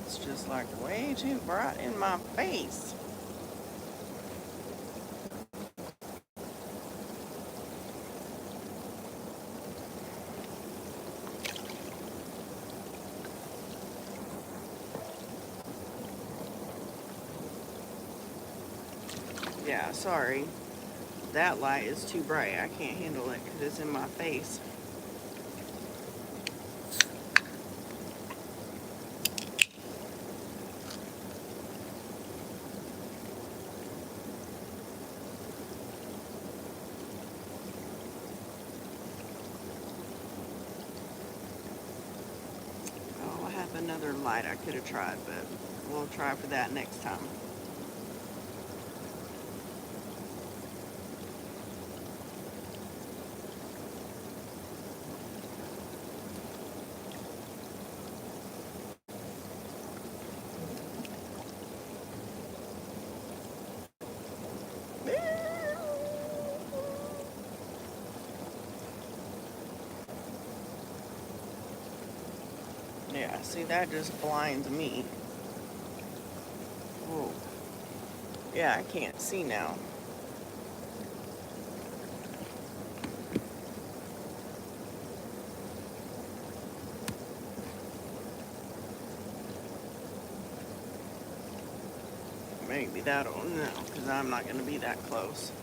It's just like way too bright in my face. Yeah, sorry. That light is too bright. I can't handle it because it's in my face. Oh, I have another light I could have tried, but we'll try for that next time. Yeah, see, that just blinds me. Whoa. Yeah, I can't see now. Maybe that'll, no, because I'm not going to be that close.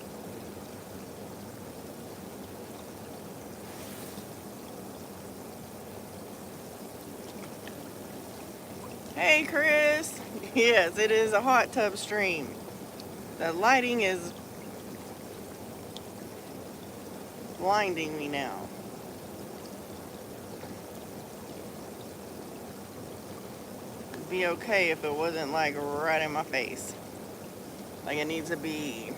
Hey, Chris. Yes, it is a hot tub stream. The lighting is blinding me now. It'd be okay if it wasn't like right in my face. Like it needs to be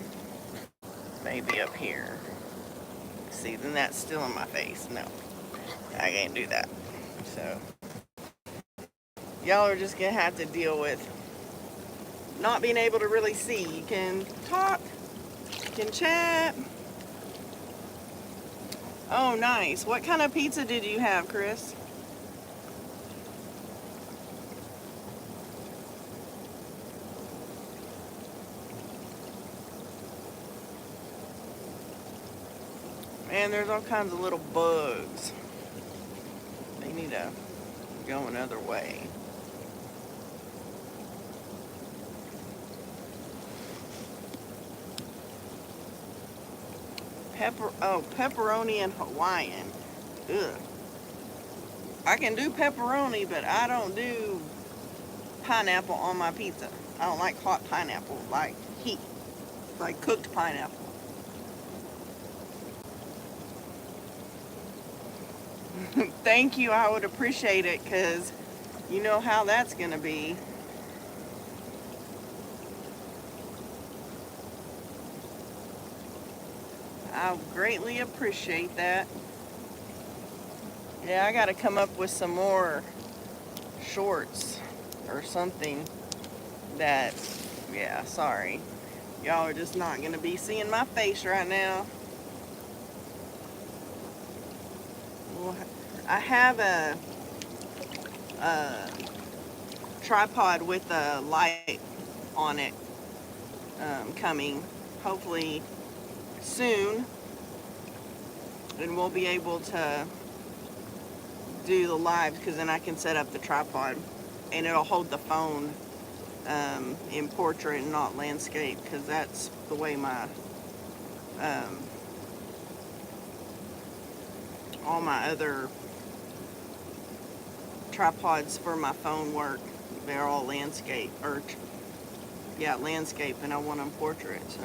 maybe up here. See, then that's still in my face. No, I can't do that. So, y'all are just gonna have to deal with not being able to really see. You can talk, you can chat. Oh, nice. What kind of pizza did you have, Chris? Man, there's all kinds of little bugs. They need to go another way. Pepperoni and Hawaiian. Ugh. I can do pepperoni, but I don't do pineapple on my pizza. I don't like hot pineapple, like heat, like cooked pineapple. Thank you, I would appreciate it, because you know how that's going to be. I greatly appreciate that. Yeah, I got to come up with some more shorts or something that, yeah, sorry. Y'all are just not going to be seeing my face right now. Well, I have a tripod with a light on it coming, hopefully soon, and we'll be able to do the lives because then I can set up the tripod and it'll hold the phone in portrait and not landscape, because that's the way my um, all my other tripods for my phone work. They're all landscape, or yeah, landscape, and I want them portrait. So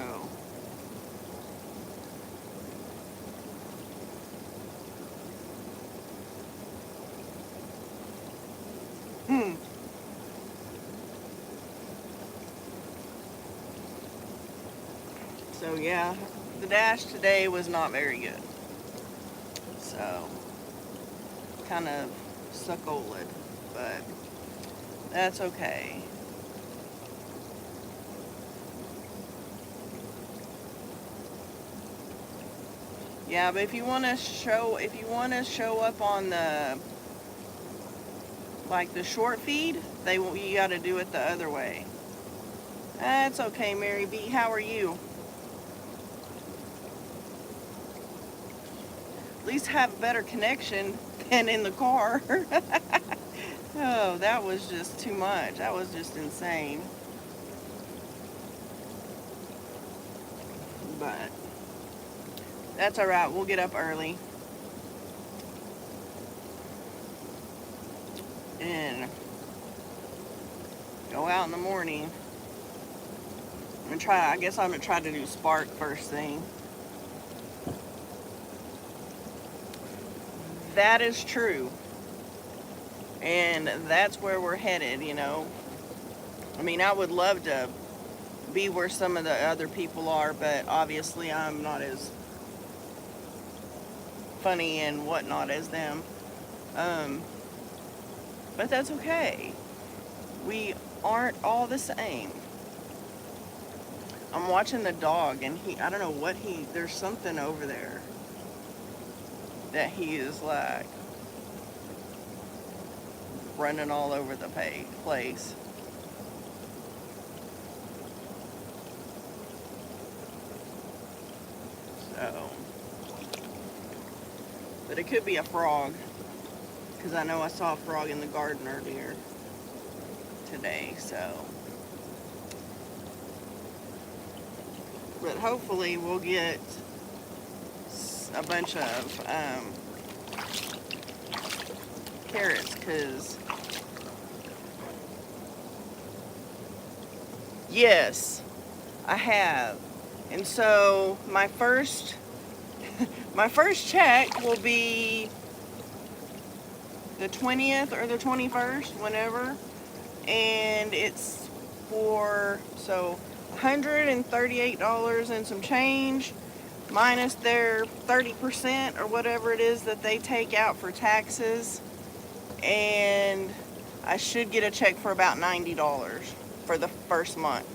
hmm. So yeah, the dash today was not very good. So kind of suckolid, but that's okay. Yeah, but if you want to show up on the Like the short feed, you got to do it the other way. That's okay, Mary B. How are you? At least have a better connection than in the car. Oh, that was just too much. That was just insane. But that's all right. We'll get up early and go out in the morning. I guess I'm gonna try to do Spark first thing. That is true. And that's where we're headed, you know. I mean, I would love to be where some of the other people are, but obviously I'm not as funny and whatnot as them. But that's okay. We aren't all the same. I'm watching the dog, and I don't know what there's something over there that he is like running all over the place. So, but it could be a frog, because I know I saw a frog in the garden earlier today, so. But hopefully we'll get a bunch of carrots, because yes, I have. And so my first check will be the 20th or the 21st, whenever, and it's for $138 and some change, minus their 30% or whatever it is that they take out for taxes, and I should get a check for about $90 for the first month.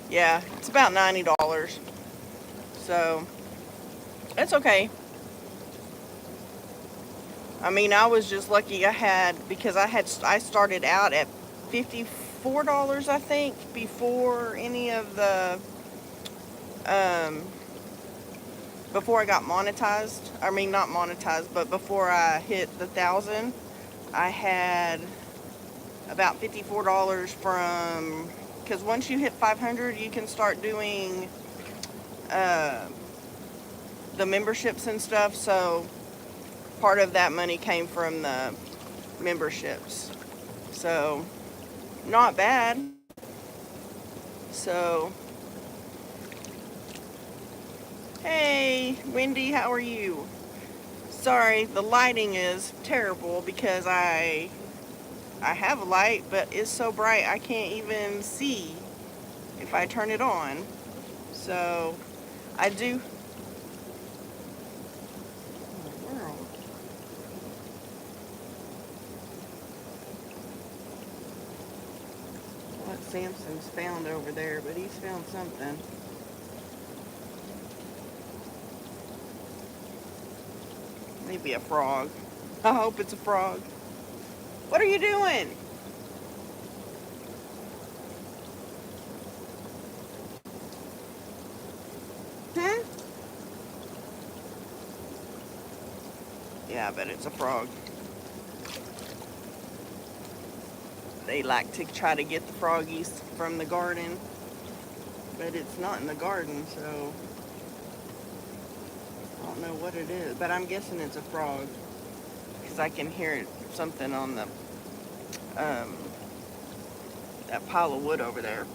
Yeah, it's about $90. So, it's okay. I mean, I was just lucky because I started out at $54, I think, before any of the, before I got monetized. I mean, not monetized, but before I hit the 1,000, I had about $54 from, because once you hit 500, you can start doing the memberships and stuff. So part of that money came from the memberships. So not bad. So, hey, Wendy, how are you? Sorry, the lighting is terrible because I have a light, but it's so bright I can't even see if I turn it on. So, I do. Oh, world. What Samson's found over there, but he's found something. Maybe a frog. I hope it's a frog. What are you doing? Huh? Yeah, I bet it's a frog. They like to try to get the froggies from the garden, but it's not in the garden, so I don't know what it is, but I'm guessing it's a frog because I can hear something on the that pile of wood over there.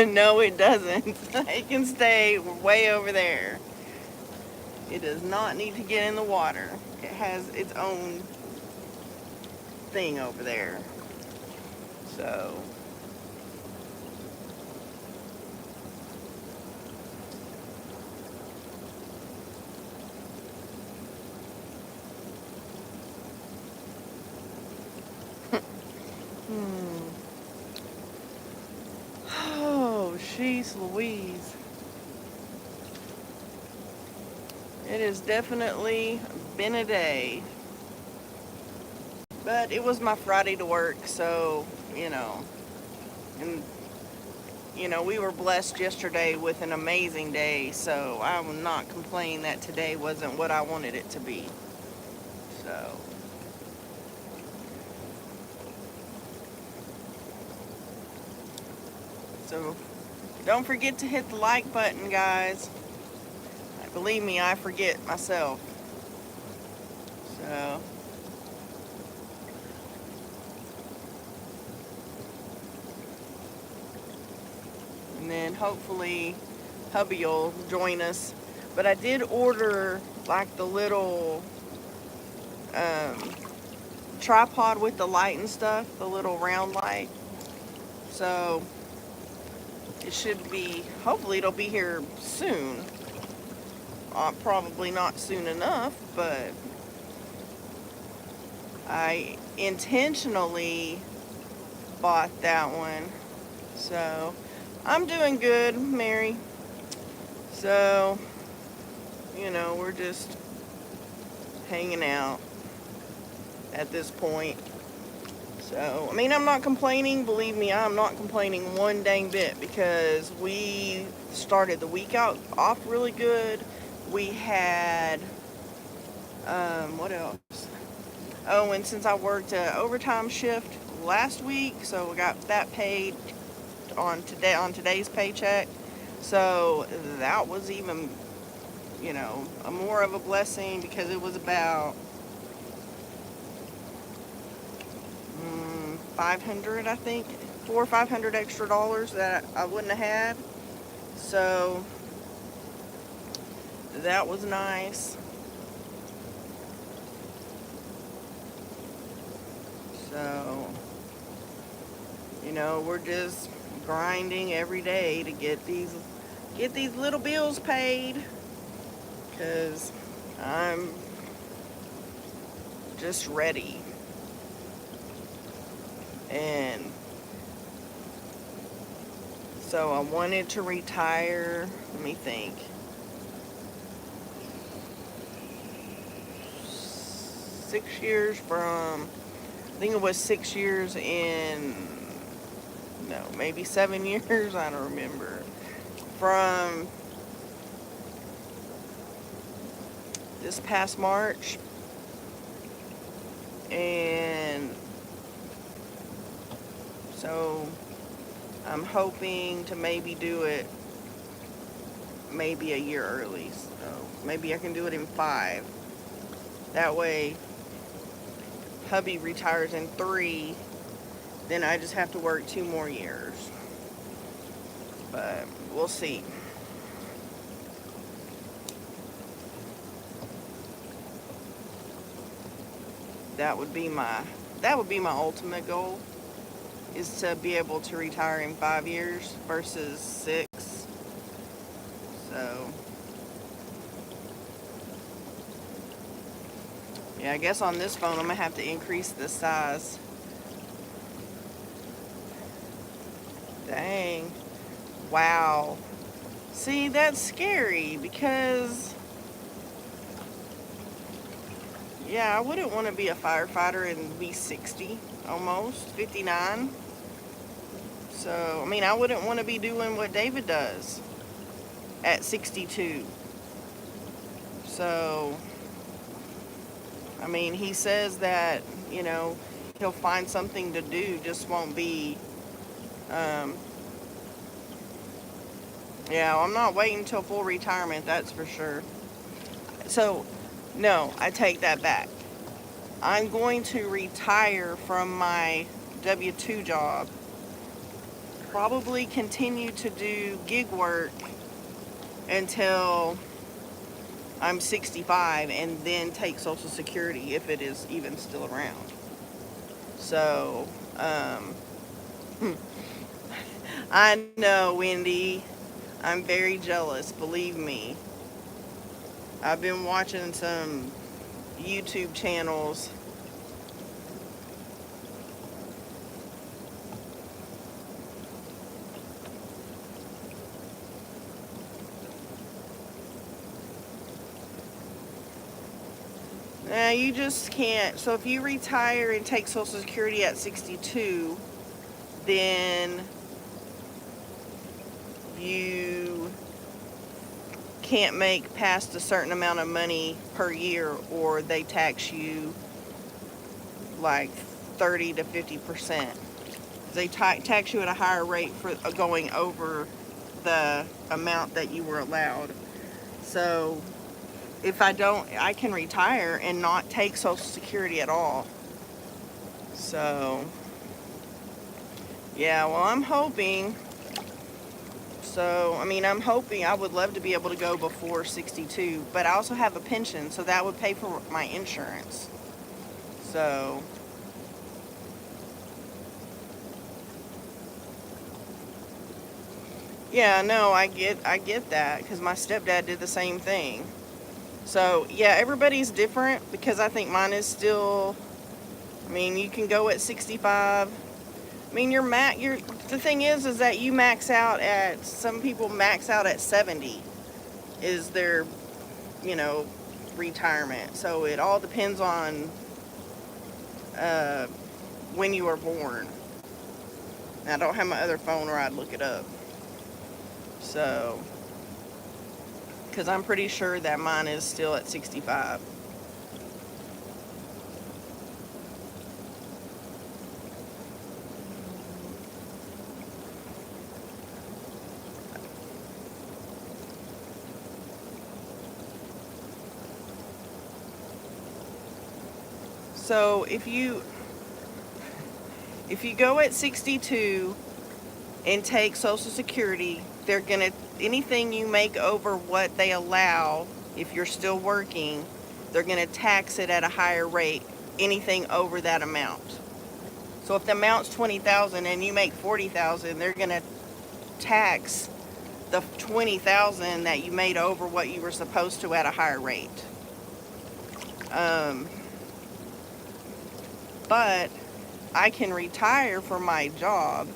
No, it doesn't. It can stay way over there. It does not need to get in the water. It has its own thing over there. So, oh, jeez Louise. It has definitely been a day. But it was my Friday to work, so, and, we were blessed yesterday with an amazing day, so I will not complain that today wasn't what I wanted it to be. So, don't forget to hit the like button, guys. Believe me, I forget myself. So, and then hopefully hubby will join us. But I did order like the little tripod with the light and stuff, the little round light. So it should be, hopefully it'll be here soon. Probably not soon enough, but I intentionally bought that one. So I'm doing good, Mary. So, we're just hanging out at this point. So, I'm not complaining. Believe me, I'm not complaining one dang bit, because we started the week off really good. We had, what else? Oh, and since I worked an overtime shift last week, so we got that paid on today's paycheck. So that was even, a more of a blessing, because it was about 500, I think, $400 or $500 extra that I wouldn't have had. So that was nice. So, we're just grinding every day to get these little bills paid, because I'm just ready. And so I wanted to retire, let me think, 6 years from, I think it was 6 years no, maybe 7 years, I don't remember, from this past March. And so I'm hoping to maybe do it maybe a year early. So maybe I can do it in 5. That way hubby retires in 3, then I just have to work 2 more years. But we'll see. That would be my ultimate goal, is to be able to retire in 5 years versus 6. So yeah, I guess on this phone I'm gonna have to increase the size. Dang. Wow. See, that's scary, because yeah, I wouldn't want to be a firefighter and be 60, almost 59. So, I wouldn't want to be doing what David does at 62. So, he says that, he'll find something to do, just won't be, yeah, I'm not waiting until full retirement, that's for sure. So, no, I take that back. I'm going to retire from my W-2 job, probably continue to do gig work until I'm 65, and then take Social Security if it is even still around. So, I know, Wendy, I'm very jealous, believe me. I've been watching some YouTube channels. You just can't. So if you retire and take Social Security at 62, then you can't make past a certain amount of money per year, or they tax you like 30 to 50%. They tax you at a higher rate for going over the amount that you were allowed. So if I can retire and not take Social Security at all. So yeah, well, I'm hoping. So, I mean, I'm hoping, I would love to be able to go before 62, but I also have a pension, so that would pay for my insurance. So, yeah, no, I get that, because my stepdad did the same thing. So, yeah, everybody's different, because I think mine is still, I mean, you can go at 65. I mean, the thing is that you max out at, some people max out at 70 is their, you know, retirement. So it all depends on uh, when you were born. And I don't have my other phone, or I'd look it up. So, because I'm pretty sure that mine is still at 65. So if you go at 62 and take Social Security, they're gonna, anything you make over what they allow, if you're still working, they're gonna tax it at a higher rate. Anything over that amount. So if the amount's 20,000 and you make 40,000, they're gonna tax the 20,000 that you made over what you were supposed to at a higher rate. But I can retire from my job.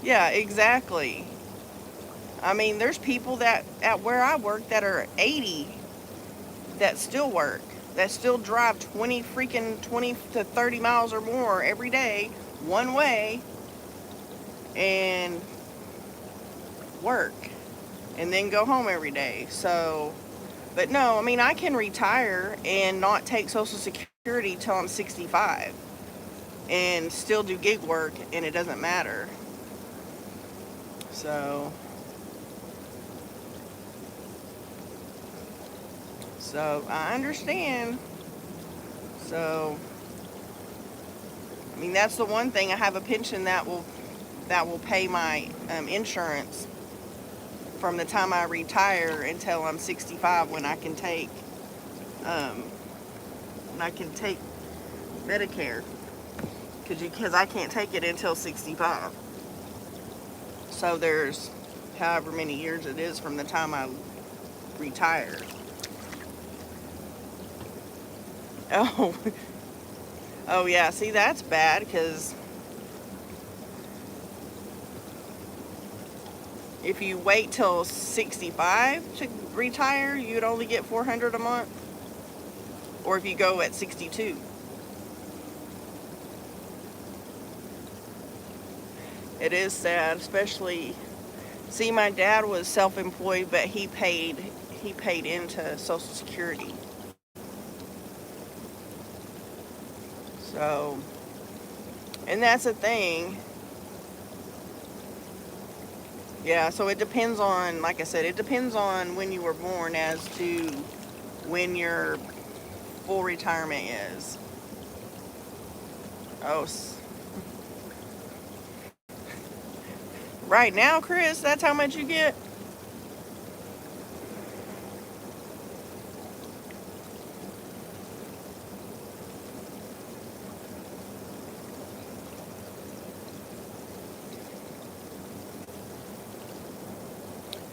Yeah, exactly. I mean, there's people that at where I work that are 80 that still work, that still drive 20 to 30 miles or more every day one way and work and then go home every day. So, but no, I mean, I can retire and not take Social Security till I'm 65 and still do gig work, and it doesn't matter. So I understand. So, I mean, that's the one thing. I have a pension that will pay my insurance from the time I retire until I'm 65, when I can take Medicare, because I can't take it until 65. So there's however many years it is from the time I retire. Oh, oh yeah. See, that's bad, because if you wait till 65 to retire, you'd only get $400 a month. Or if you go at 62. It is sad, especially, see, my dad was self-employed, but he paid into Social Security. So, and that's the thing. Yeah, so it depends on, like I said, it depends on when you were born as to when your full retirement is. Oh, right now, Chris, that's how much you get?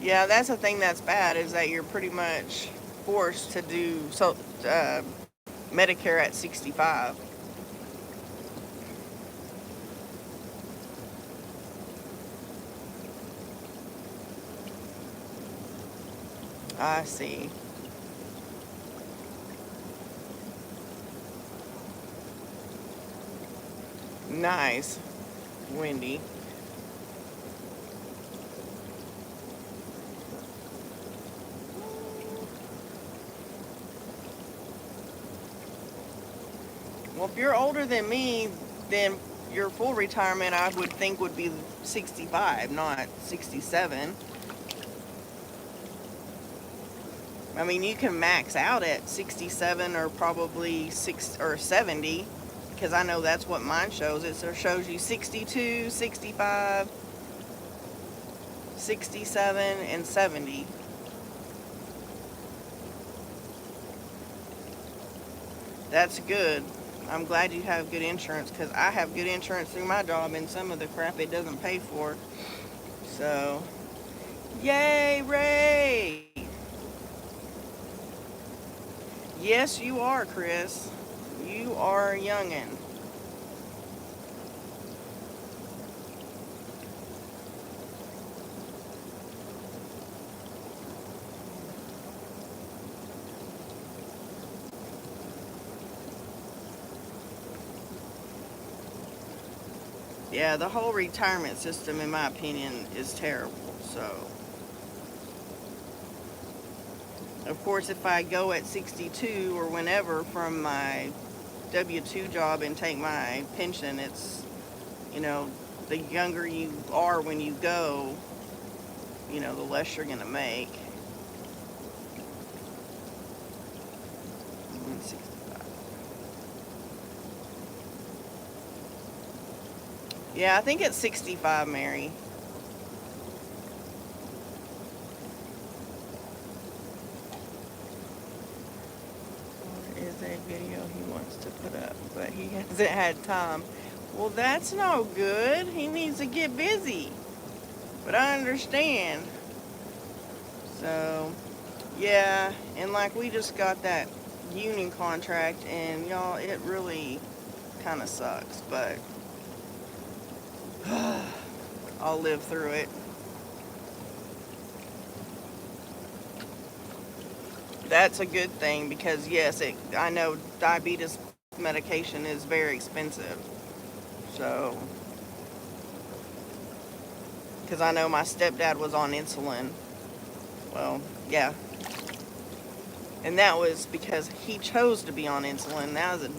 Yeah, that's the thing that's bad, is that you're pretty much forced to do Medicare at 65. I see. Nice. Windy. Well, if you're older than me, then your full retirement I would think would be 65, not 67. I mean, you can max out at 67 or probably 70, because I know that's what mine shows. It shows you 62, 65, 67, and 70. That's good. I'm glad you have good insurance, because I have good insurance through my job, and some of the crap it doesn't pay for. So, yay, Ray! Yes, you are, Chris. You are a youngin'. Yeah, the whole retirement system, in my opinion, is terrible. So, of course, if I go at 62 or whenever from my W-2 job and take my pension, it's, you know, the younger you are when you go, you know, the less you're going to make. 165. Yeah, I think it's 65, Mary. There is a video he wants to put up, but he hasn't had time. Well, that's no good. He needs to get busy. But I understand. So, yeah, and like we just got that union contract, and y'all, it really kind of sucks, but I'll live through it. That's a good thing, because yes, I know diabetes medication is very expensive. So, because I know my stepdad was on insulin. Well, yeah. And that was because he chose to be on insulin. That was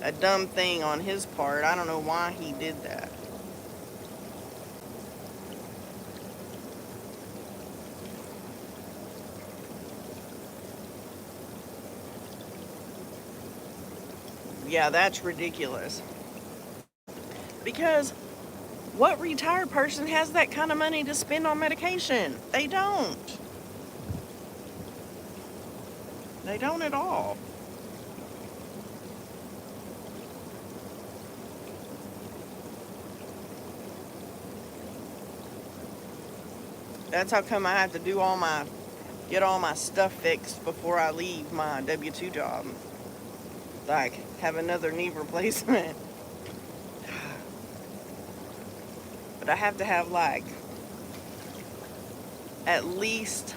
a dumb thing on his part. I don't know why he did that. Yeah, that's ridiculous. Because what retired person has that kind of money to spend on medication? They don't. They don't at all. That's how come I have to get all my stuff fixed before I leave my W-2 job. Like, have another knee replacement. But I have to have like at least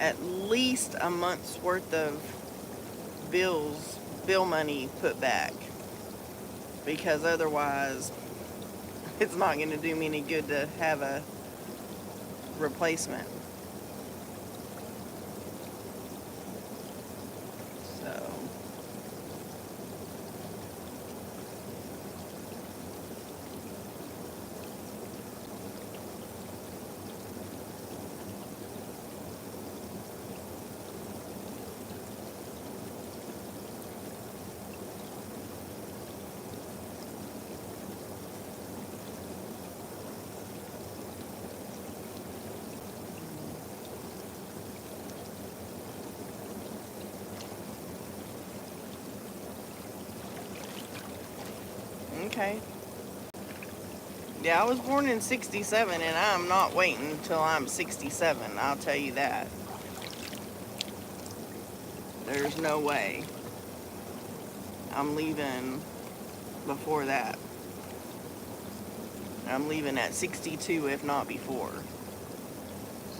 a month's worth of bill money put back, because otherwise it's not going to do me any good to have a replacement. So, okay. Yeah, I was born in 67, and I'm not waiting until I'm 67, I'll tell you that. There's no way. I'm leaving before that. I'm leaving at 62, if not before.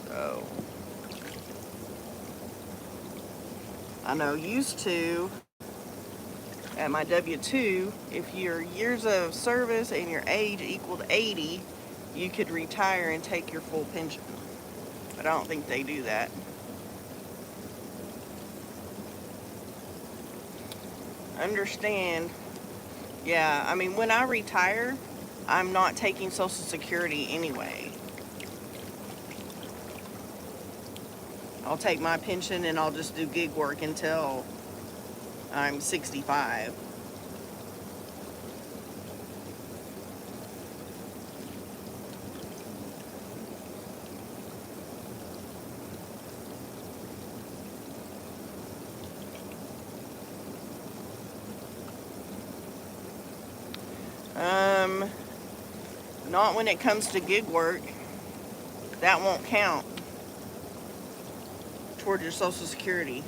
So, So, I know used to, at my W-2, if your years of service and your age equaled 80, you could retire and take your full pension. But I don't think they do that. Understand, yeah, I mean, when I retire, I'm not taking Social Security anyway. I'll take my pension and I'll just do gig work until I'm 65. Not when it comes to gig work. That won't count toward your Social Security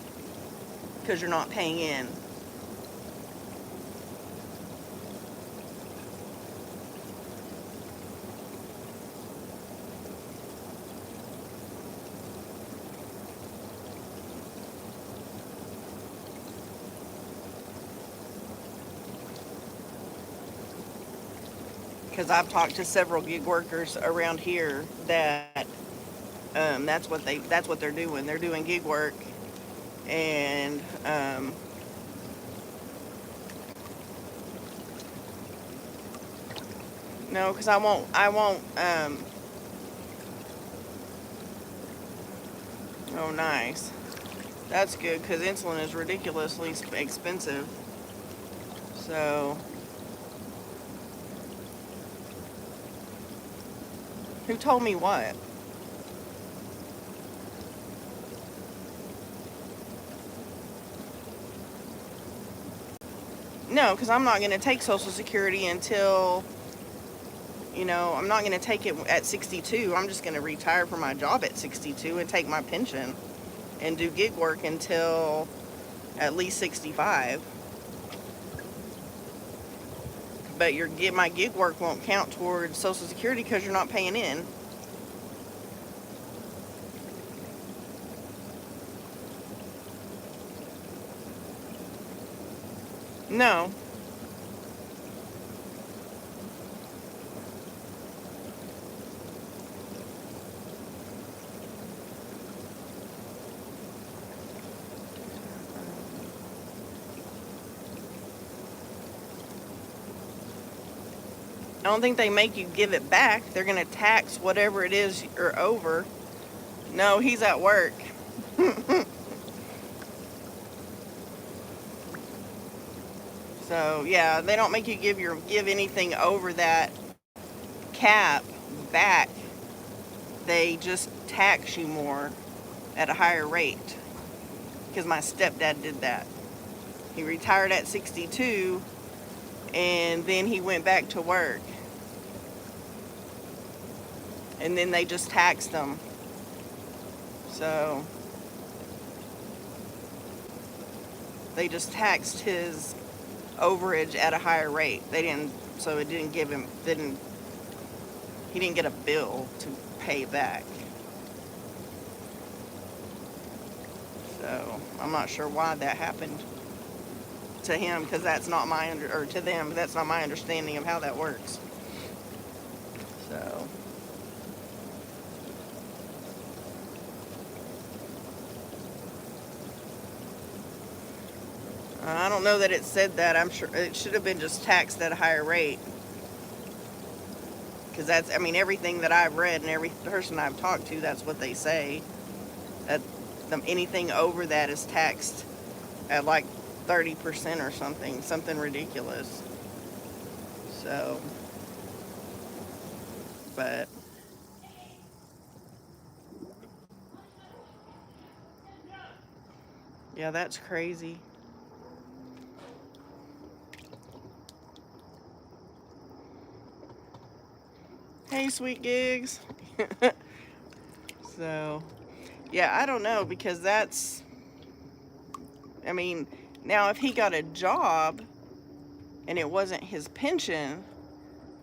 because you're not paying in. Because I've talked to several gig workers around here that that's what they're doing. They're doing gig work, and no, because I won't. Oh, nice. That's good because insulin is ridiculously expensive. So, who told me what? No, because I'm not going to take Social Security until, I'm not going to take it at 62. I'm just going to retire from my job at 62 and take my pension and do gig work until at least 65. But my gig work won't count towards Social Security because you're not paying in. No. I don't think they make you give it back. They're going to tax whatever it is you're over. No, he's at work. So, yeah, they don't make you give anything over that cap back. They just tax you more at a higher rate. Because my stepdad did that. He retired at 62 and then he went back to work. And then they just taxed him. So they just taxed his overage at a higher rate. He didn't get a bill to pay back. So I'm not sure why that happened to him, because that's not to them, that's not my understanding of how that works. So I don't know that it said that. I'm sure it should have been just taxed at a higher rate. Because everything that I've read and every person I've talked to, that's what they say. That anything over that is taxed at like 30% or something ridiculous. So, but yeah, that's crazy. Hey, sweet gigs. So, yeah, I don't know, because now if he got a job and it wasn't his pension,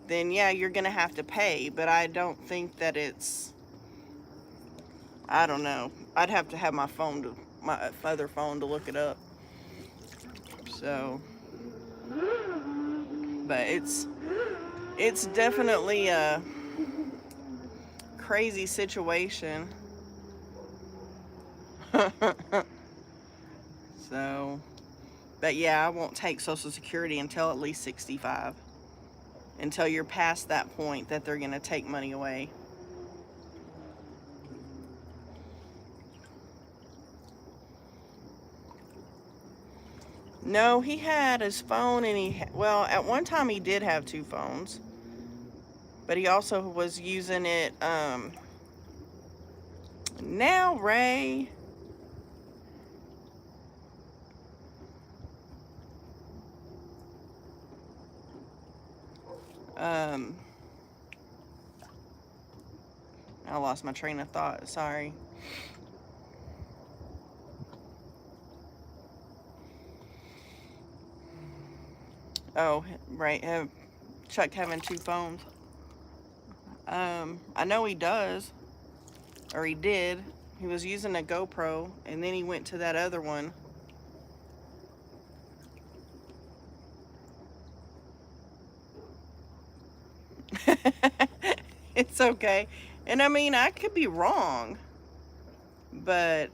then yeah, you're going to have to pay. But I don't think that it's I don't know. I'd have to have my other phone to look it up. So, but it's definitely a crazy situation. So, but yeah, I won't take Social Security until at least 65. Until you're past that point that they're going to take money away. No, he had his phone and well, at one time he did have two phones, but he also was using it, now, Ray. Um, I lost my train of thought. Sorry. Oh, right. Chuck having two phones. I know he does, or he did. He was using a GoPro, and then he went to that other one. It's okay. And I mean, I could be wrong, but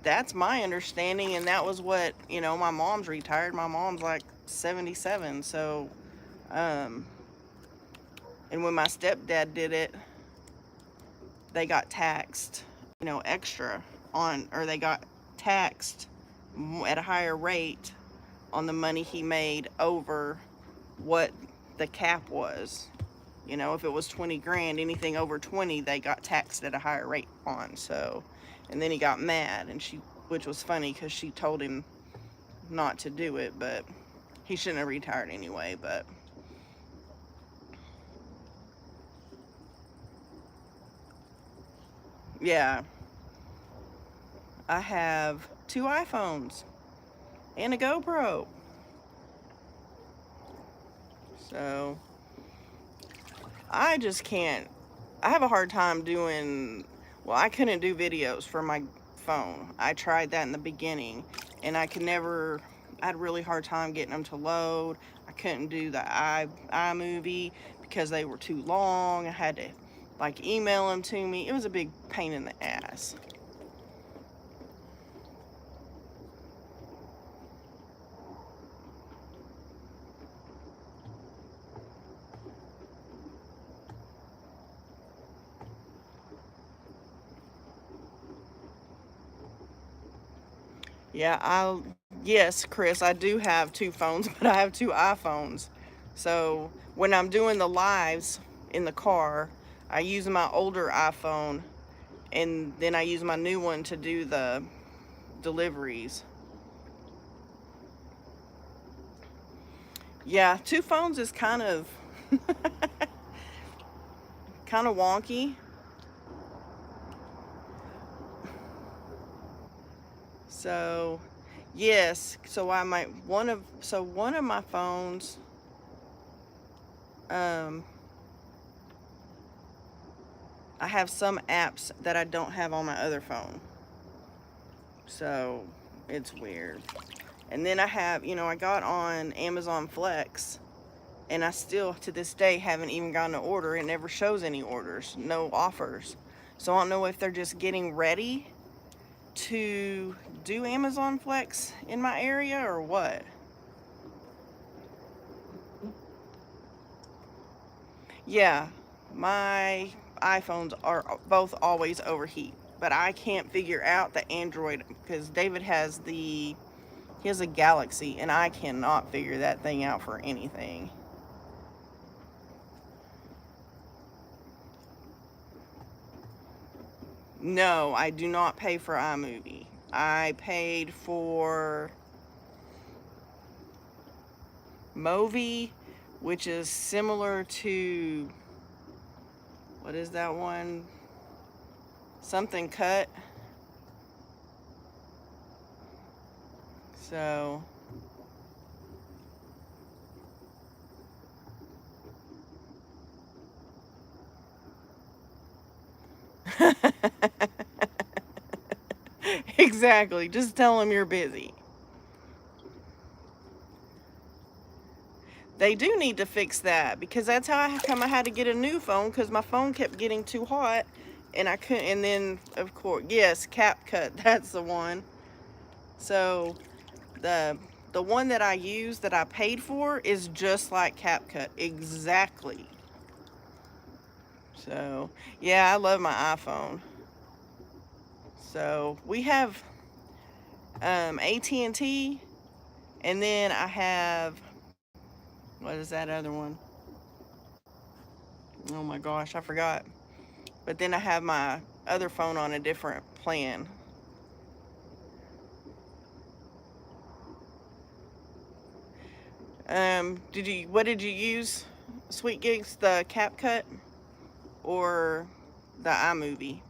that's my understanding, and that was what, my mom's retired. My mom's like 77, so, um, and when my stepdad did it, they got taxed, extra or they got taxed at a higher rate on the money he made over what the cap was. If it was 20 grand, anything over 20, they got taxed at a higher rate on. So, and then he got mad, which was funny because she told him not to do it, but he shouldn't have retired anyway. But yeah, I have two iPhones and a GoPro. So I just can't. I have a hard time well, I couldn't do videos for my phone. I tried that in the beginning, and I had a really hard time getting them to load. I couldn't do the iMovie because they were too long. I had to email them to me. It was a big pain in the ass. Yeah, yes, Chris, I do have two phones, but I have two iPhones. So when I'm doing the lives in the car, I use my older iPhone, and then I use my new one to do the deliveries. Yeah, two phones is kind of kind of wonky. So, yes, so I might one of my phones, um I have some apps that I don't have on my other phone. So, it's weird. And then I got on Amazon Flex, and I still to this day haven't even gotten an order. It never shows any orders, no offers. So I don't know if they're just getting ready to do Amazon Flex in my area or what. Yeah, my iPhones are both always overheat, but I can't figure out the Android because David he has a Galaxy, and I cannot figure that thing out for anything. No, I do not pay for iMovie. I paid for Movi, which is similar to, what is that one? Something Cut. So, Exactly. Just tell them you're busy. They do need to fix that because that's how I had to get a new phone because my phone kept getting too hot and I couldn't. And then, of course, yes, CapCut, that's the one. So the the one that I use that I paid for is just like CapCut, exactly. So yeah, I love my iPhone. So we have AT&T, and T, and then I have, what is that other one? Oh my gosh, I forgot. But then I have my other phone on a different plan. What did you use? Sweet Gigs, the CapCut or the iMovie?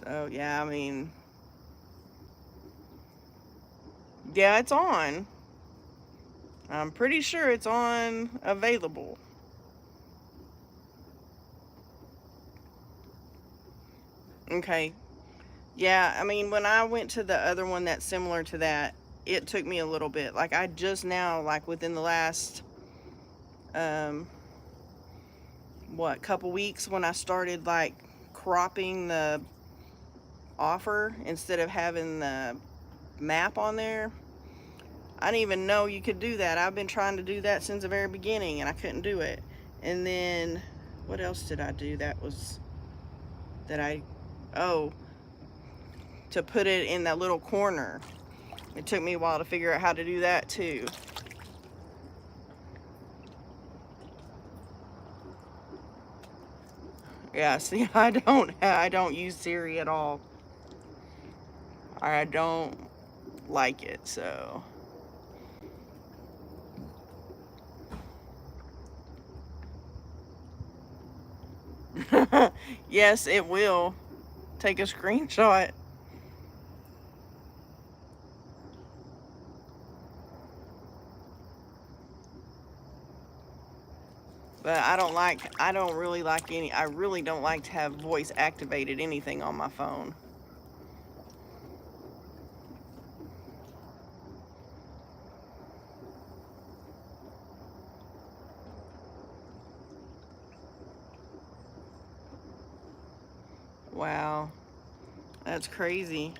So yeah, I mean, yeah, it's on. I'm pretty sure it's on available. Okay. Yeah, I mean, when I went to the other one that's similar to that, it took me a little bit. Like I just now, like within the last um couple weeks when I started like cropping the offer instead of having the map on there. I didn't even know you could do that. I've been trying to do that since the very beginning and I couldn't do it. And then what else did I do that I oh, to put it in that little corner. It took me a while to figure out how to do that too. Yeah, see, I don't use Siri at all. I don't like it, so. Yes, it will take a screenshot. But I don't really like I really don't like to have voice activated anything on my phone. Wow, that's crazy.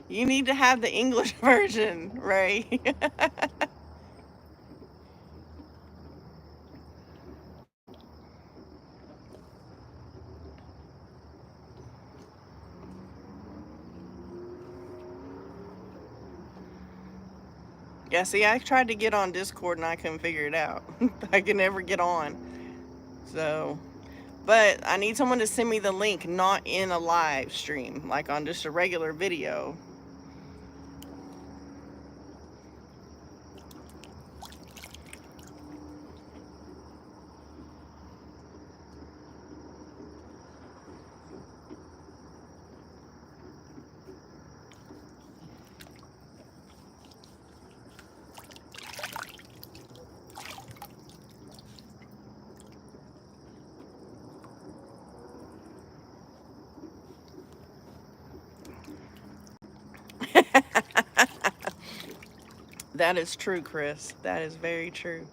You need to have the English version, Ray. Yeah, see, I tried to get on Discord and I couldn't figure it out. I can never get on. So, but I need someone to send me the link, not in a live stream, like on just a regular video. That is true, Chris. That is very true.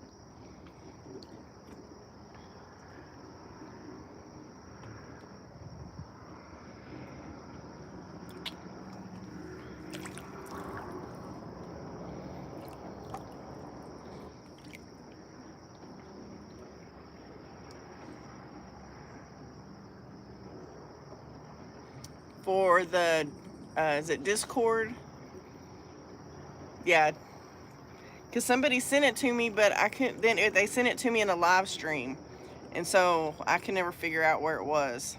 For the, is it Discord? Yeah, because somebody sent it to me, but I couldn't. Then they sent it to me in a live stream, and so I can never figure out where it was.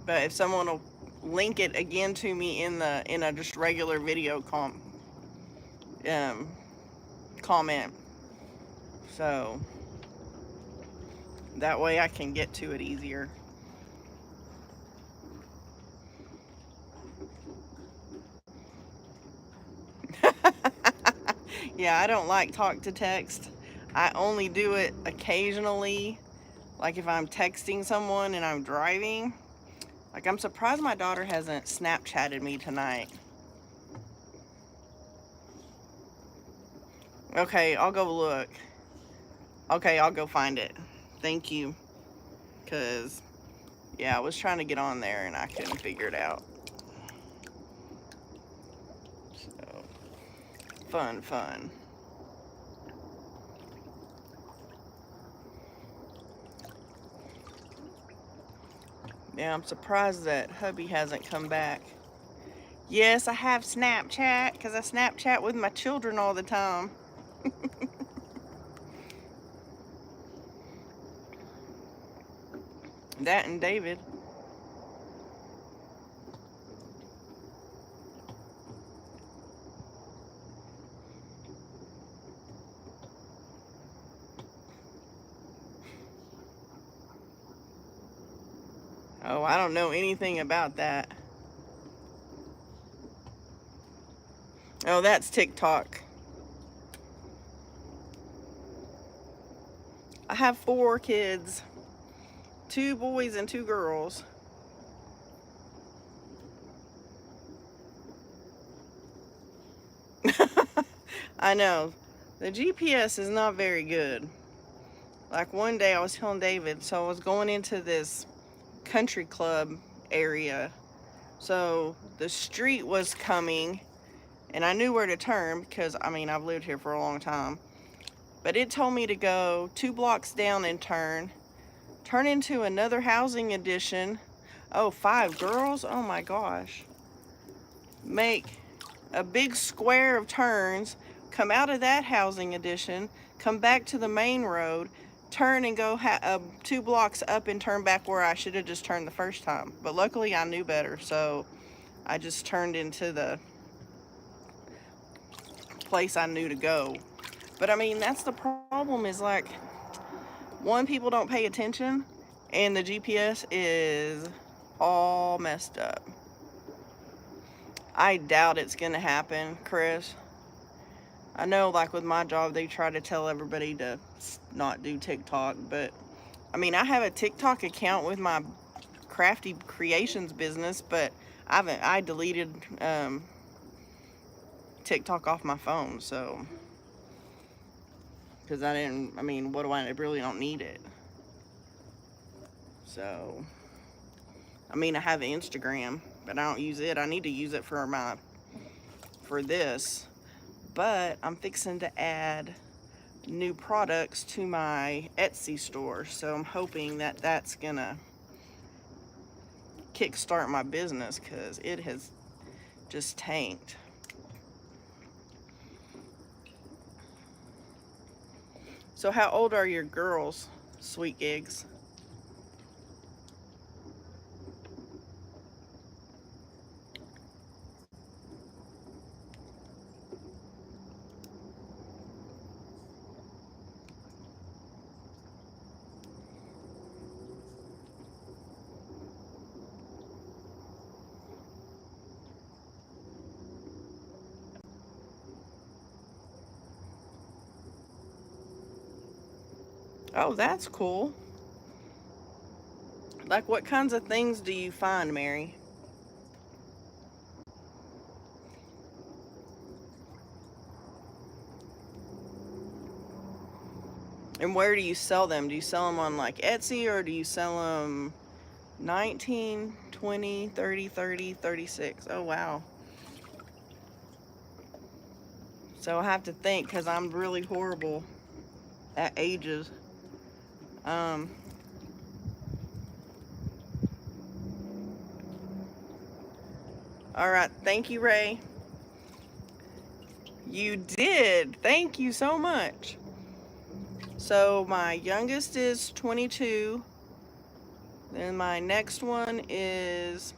But if someone will link it again to me in a just regular video comment, so that way I can get to it easier. Yeah, I don't like talk to text. I only do it occasionally, like if I'm texting someone and I'm driving. Like, I'm surprised my daughter hasn't Snapchatted me tonight. Okay, I'll go look. Okay, I'll go find it. Thank you. Because, yeah, I was trying to get on there and I couldn't figure it out. So, fun. Yeah, I'm surprised that hubby hasn't come back. Yes, I have Snapchat because I Snapchat with my children all the time. That and David. Oh, I don't know anything about that. Oh, that's TikTok. I have 4 kids. 2 boys and 2 girls. I know. The GPS is not very good. Like one day I was telling David, so I was going into this country club area. So the street was coming and I knew where to turn because, I mean, I've lived here for a long time. But it told me to go 2 blocks down and turn into another housing addition. Oh, 5 girls? Oh my gosh. Make a big square of turns, come out of that housing addition, come back to the main road, turn and go 2 blocks up and turn back where I should have just turned the first time. But luckily I knew better, so I just turned into the place I knew to go. But I mean, that's the problem, is like, one, people don't pay attention, and the GPS is all messed up. I doubt it's gonna happen, Chris. I know, like with my job, they try to tell everybody to not do TikTok, but I mean, I have a TikTok account with my Crafty Creations business, but I deleted TikTok off my phone, so, because I mean, what do I really don't need it. So, I mean, I have Instagram, but I don't use it. I need to use it for this, but I'm fixing to add new products to my Etsy store, so I'm hoping that that's gonna kickstart my business, because it has just tanked. So how old are your girls, Sweet Gigs? Oh, that's cool. Like, what kinds of things do you find, Mary? And where do you sell them? Do you sell them on like Etsy, or do you sell them 19, 20, 30, 30, 36? Oh, wow. So I have to think, because I'm really horrible at ages. All right. Thank you, Ray. You did. Thank you so much. So my youngest is 22. Then my next one is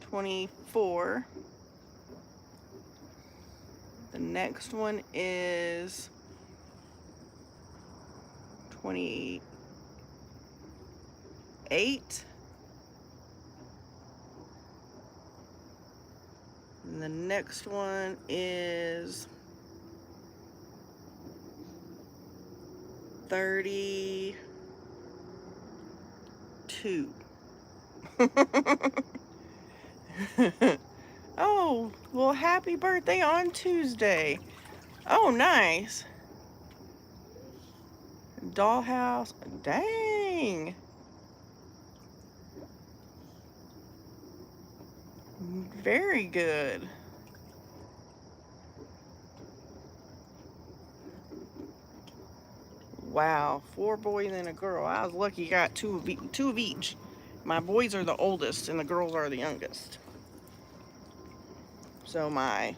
24. The next one is 28. And the next one is 32. Oh, well, happy birthday on Tuesday. Oh, nice. Dollhouse. Dang. Very good. Wow, 4 boys and a girl. I was lucky I got two of each. My boys are the oldest and the girls are the youngest. So my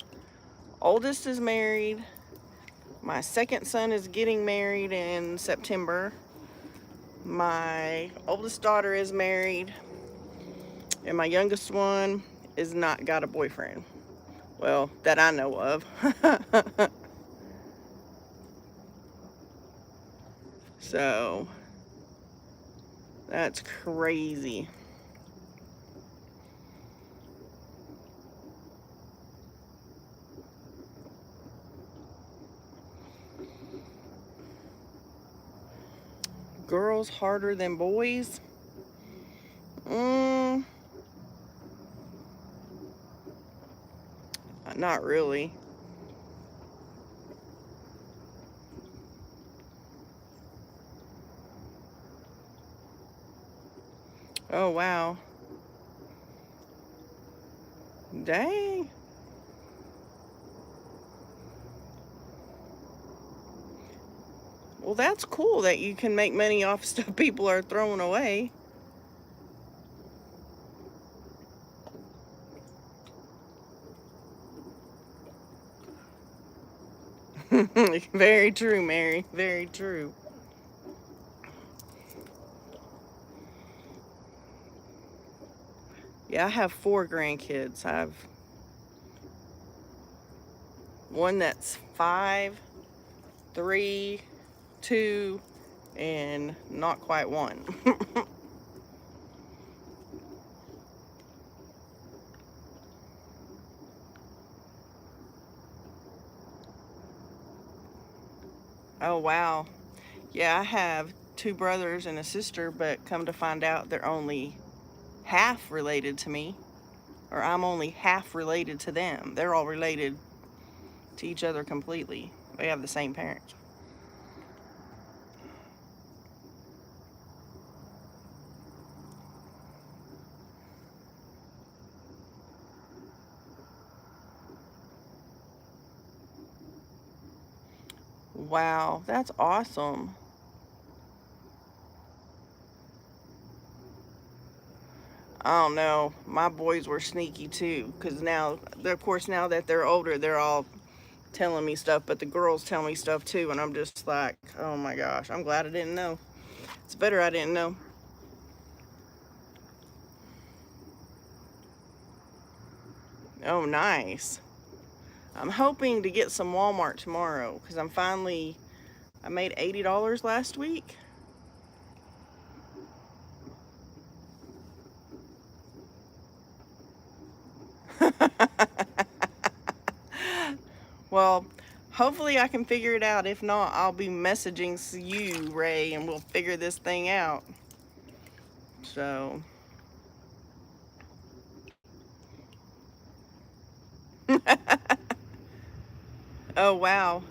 oldest is married. My second son is getting married in September. My oldest daughter is married. And my youngest one is not got a boyfriend. Well, that I know of. So, that's crazy. Girls harder than boys? Not really. Oh, wow. Dang. Well, that's cool that you can make money off stuff people are throwing away. Very true, Mary. Very true. Yeah, I have 4 grandkids. I have one that's 5, 3, 2, and not quite 1. Oh, wow. Yeah, I have 2 brothers and a sister, but come to find out they're only half related to me, or I'm only half related to them. They're all related to each other completely. They have the same parents. Wow, that's awesome. I don't know. My boys were sneaky too, because now, of course, now that they're older, they're all telling me stuff, but the girls tell me stuff too, and I'm just like, oh my gosh, I'm glad I didn't know. It's better I didn't know. Oh, nice. I'm hoping to get some Walmart tomorrow, because I made $80 last week. Well, hopefully I can figure it out. If not, I'll be messaging you, Ray, and we'll figure this thing out. So. Oh, wow.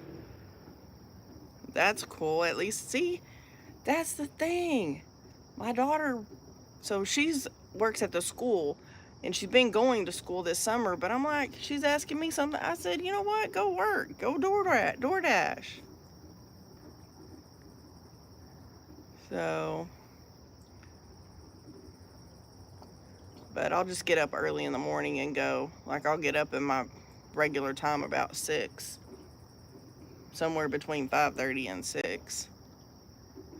That's cool. At least, see, that's the thing. My daughter, so she's works at the school, and she's been going to school this summer, but I'm like, she's asking me something. I said, you know what? Go work. Go DoorDash. So, but I'll just get up early in the morning and go. Like, I'll get up in my regular time about 6. Somewhere between 5:30 and 6.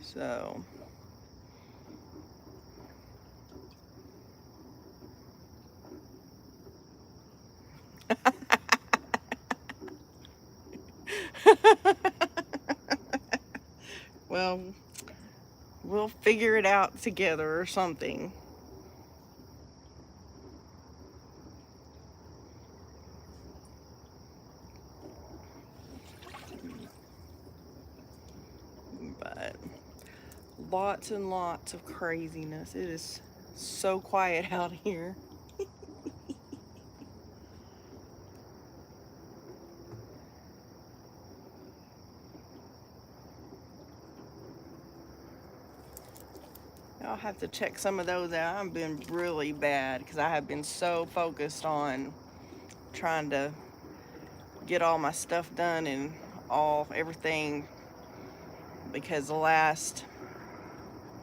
So, Well, we'll figure it out together or something. But lots and lots of craziness. It is so quiet out here. I'll have to check some of those out. I've been really bad because I have been so focused on trying to get all my stuff done and everything, because the last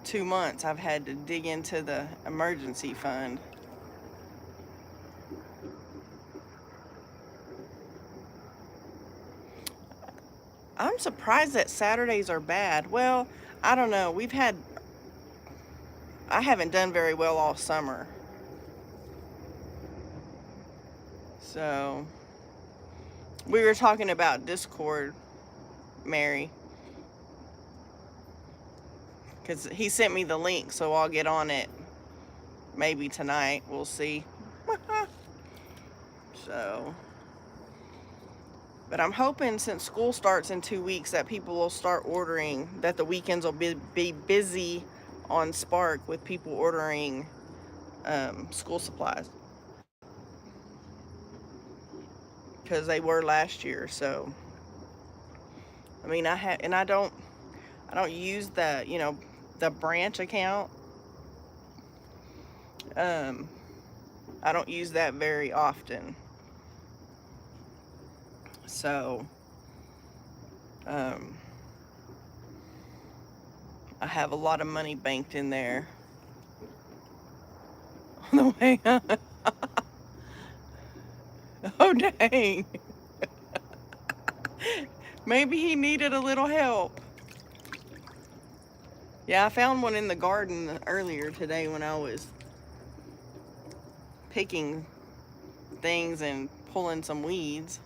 2 months I've had to dig into the emergency fund. I'm surprised that Saturdays are bad. Well, I don't know. I haven't done very well all summer. So, we were talking about Discord, Mary, because he sent me the link, so I'll get on it maybe tonight. We'll see. So, but I'm hoping since school starts in 2 weeks that people will start ordering, that the weekends will be busy on Spark with people ordering school supplies, because they were last year. So, I mean, I don't use the branch account. I don't use that very often. So, um, I have a lot of money banked in there on the way up. Oh, dang. Maybe he needed a little help. Yeah, I found one in the garden earlier today when I was picking things and pulling some weeds.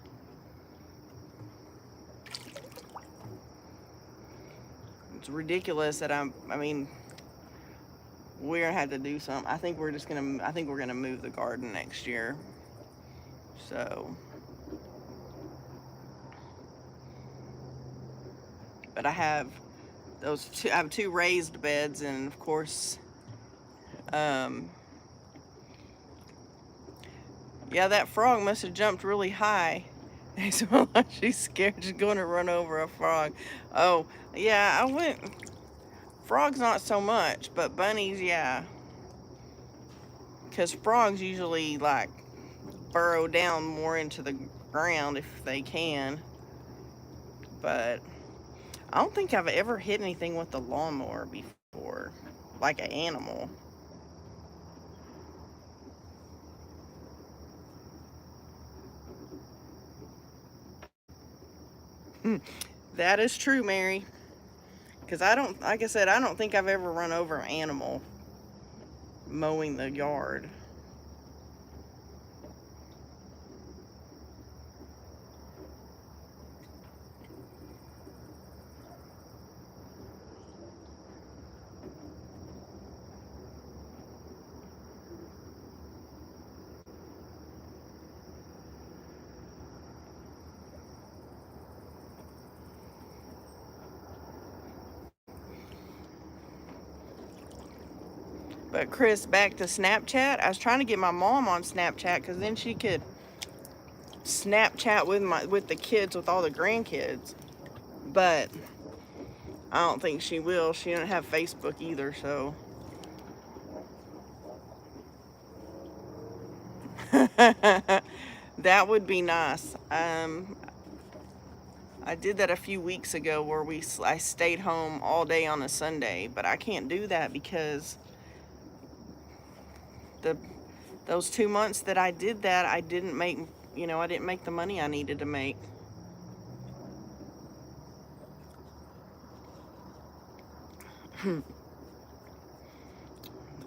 It's ridiculous that I mean, we're gonna have to do something. I think we're gonna move the garden next year. So, but I have I have two raised beds, and of course, um, yeah, that frog must have jumped really high. She's scared she's going to run over a frog. Oh, yeah, frogs not so much, but bunnies, yeah. Because frogs usually, like, burrow down more into the ground if they can. But I don't think I've ever hit anything with a lawnmower before, like an animal. That is true, Mary. Because like I said, I don't think I've ever run over an animal mowing the yard. But Chris, back to Snapchat. I was trying to get my mom on Snapchat because then she could Snapchat with the kids, with all the grandkids. But I don't think she will. She doesn't have Facebook either, so. That would be nice. I did that a few weeks ago where I stayed home all day on a Sunday, but I can't do that because the those 2 months that I did that, I didn't make the money I needed to make.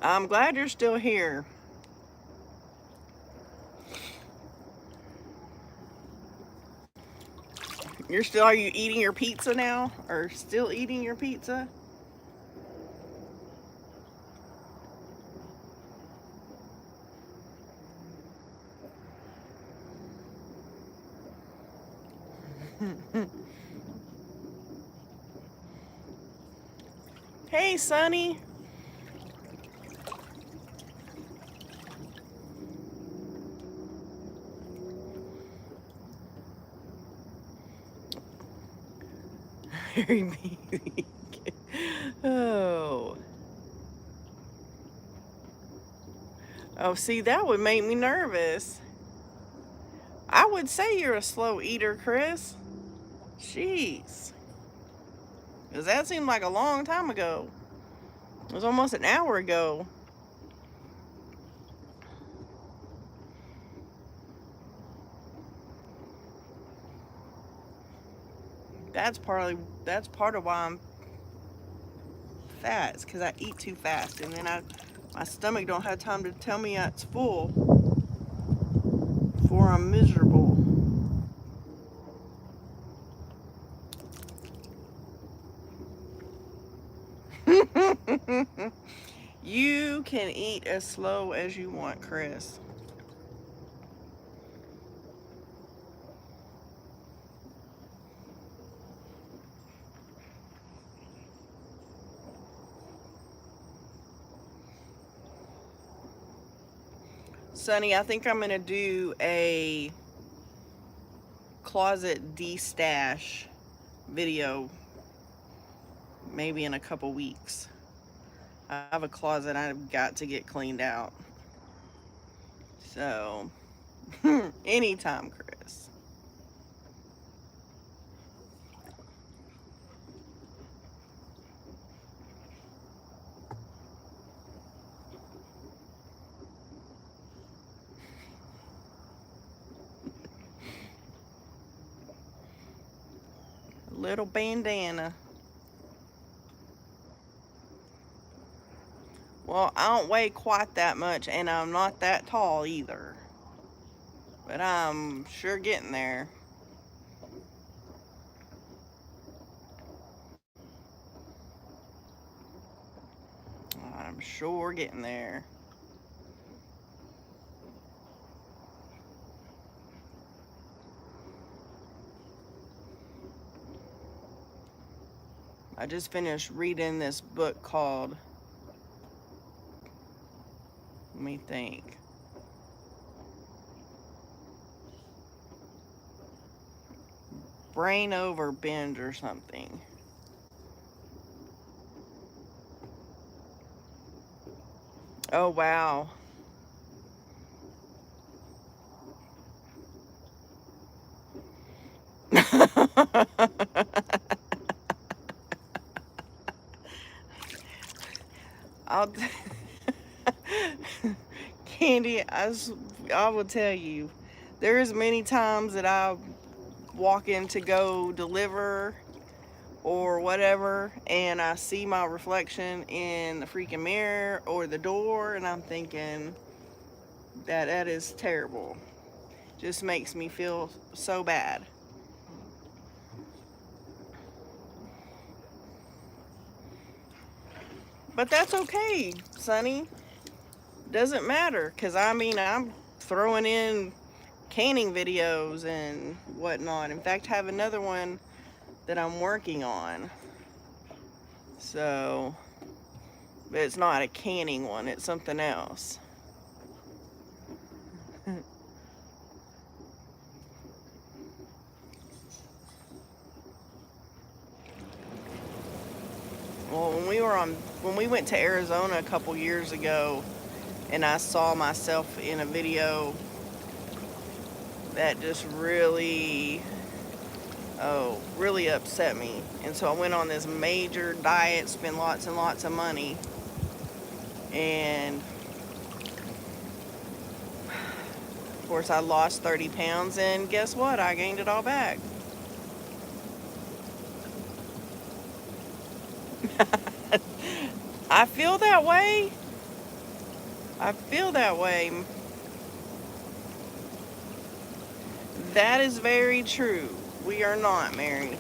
I'm glad you're still here. Are you eating your pizza now? Or still eating your pizza? Hey, Sonny. Very big. Oh. Oh, see, that would make me nervous. I would say you're a slow eater, Chris. Jeez. Because that seemed like a long time ago. It was almost an hour ago. That's part of why I'm fat. It's because I eat too fast, and then my stomach don't have time to tell me it's full before I'm miserable. You can eat as slow as you want, Chris. Sonny, I think I'm going to do a closet de-stash video maybe in a couple weeks. I have a closet I've got to get cleaned out. So, anytime, Chris. Little bandana. Well, I don't weigh quite that much, and I'm not that tall either. But I'm sure getting there. I'm sure getting there. I just finished reading this book called, let me think. Brain Over Binge or something. Oh, wow. I'll Candy, I will tell you, there's many times that I walk in to go deliver or whatever, and I see my reflection in the freaking mirror or the door, and I'm thinking that is terrible. Just makes me feel so bad. But that's okay, Sonny. Doesn't matter, because I mean, I'm throwing in canning videos and whatnot. In fact, I have another one that I'm working on. So, but it's not a canning one, it's something else. Well, when we went to Arizona a couple years ago, and I saw myself in a video that just really upset me. And so I went on this major diet, spent lots and lots of money, and of course I lost 30 pounds, and guess what? I gained it all back. I feel that way. I feel that way. That is very true. We are not, Mary.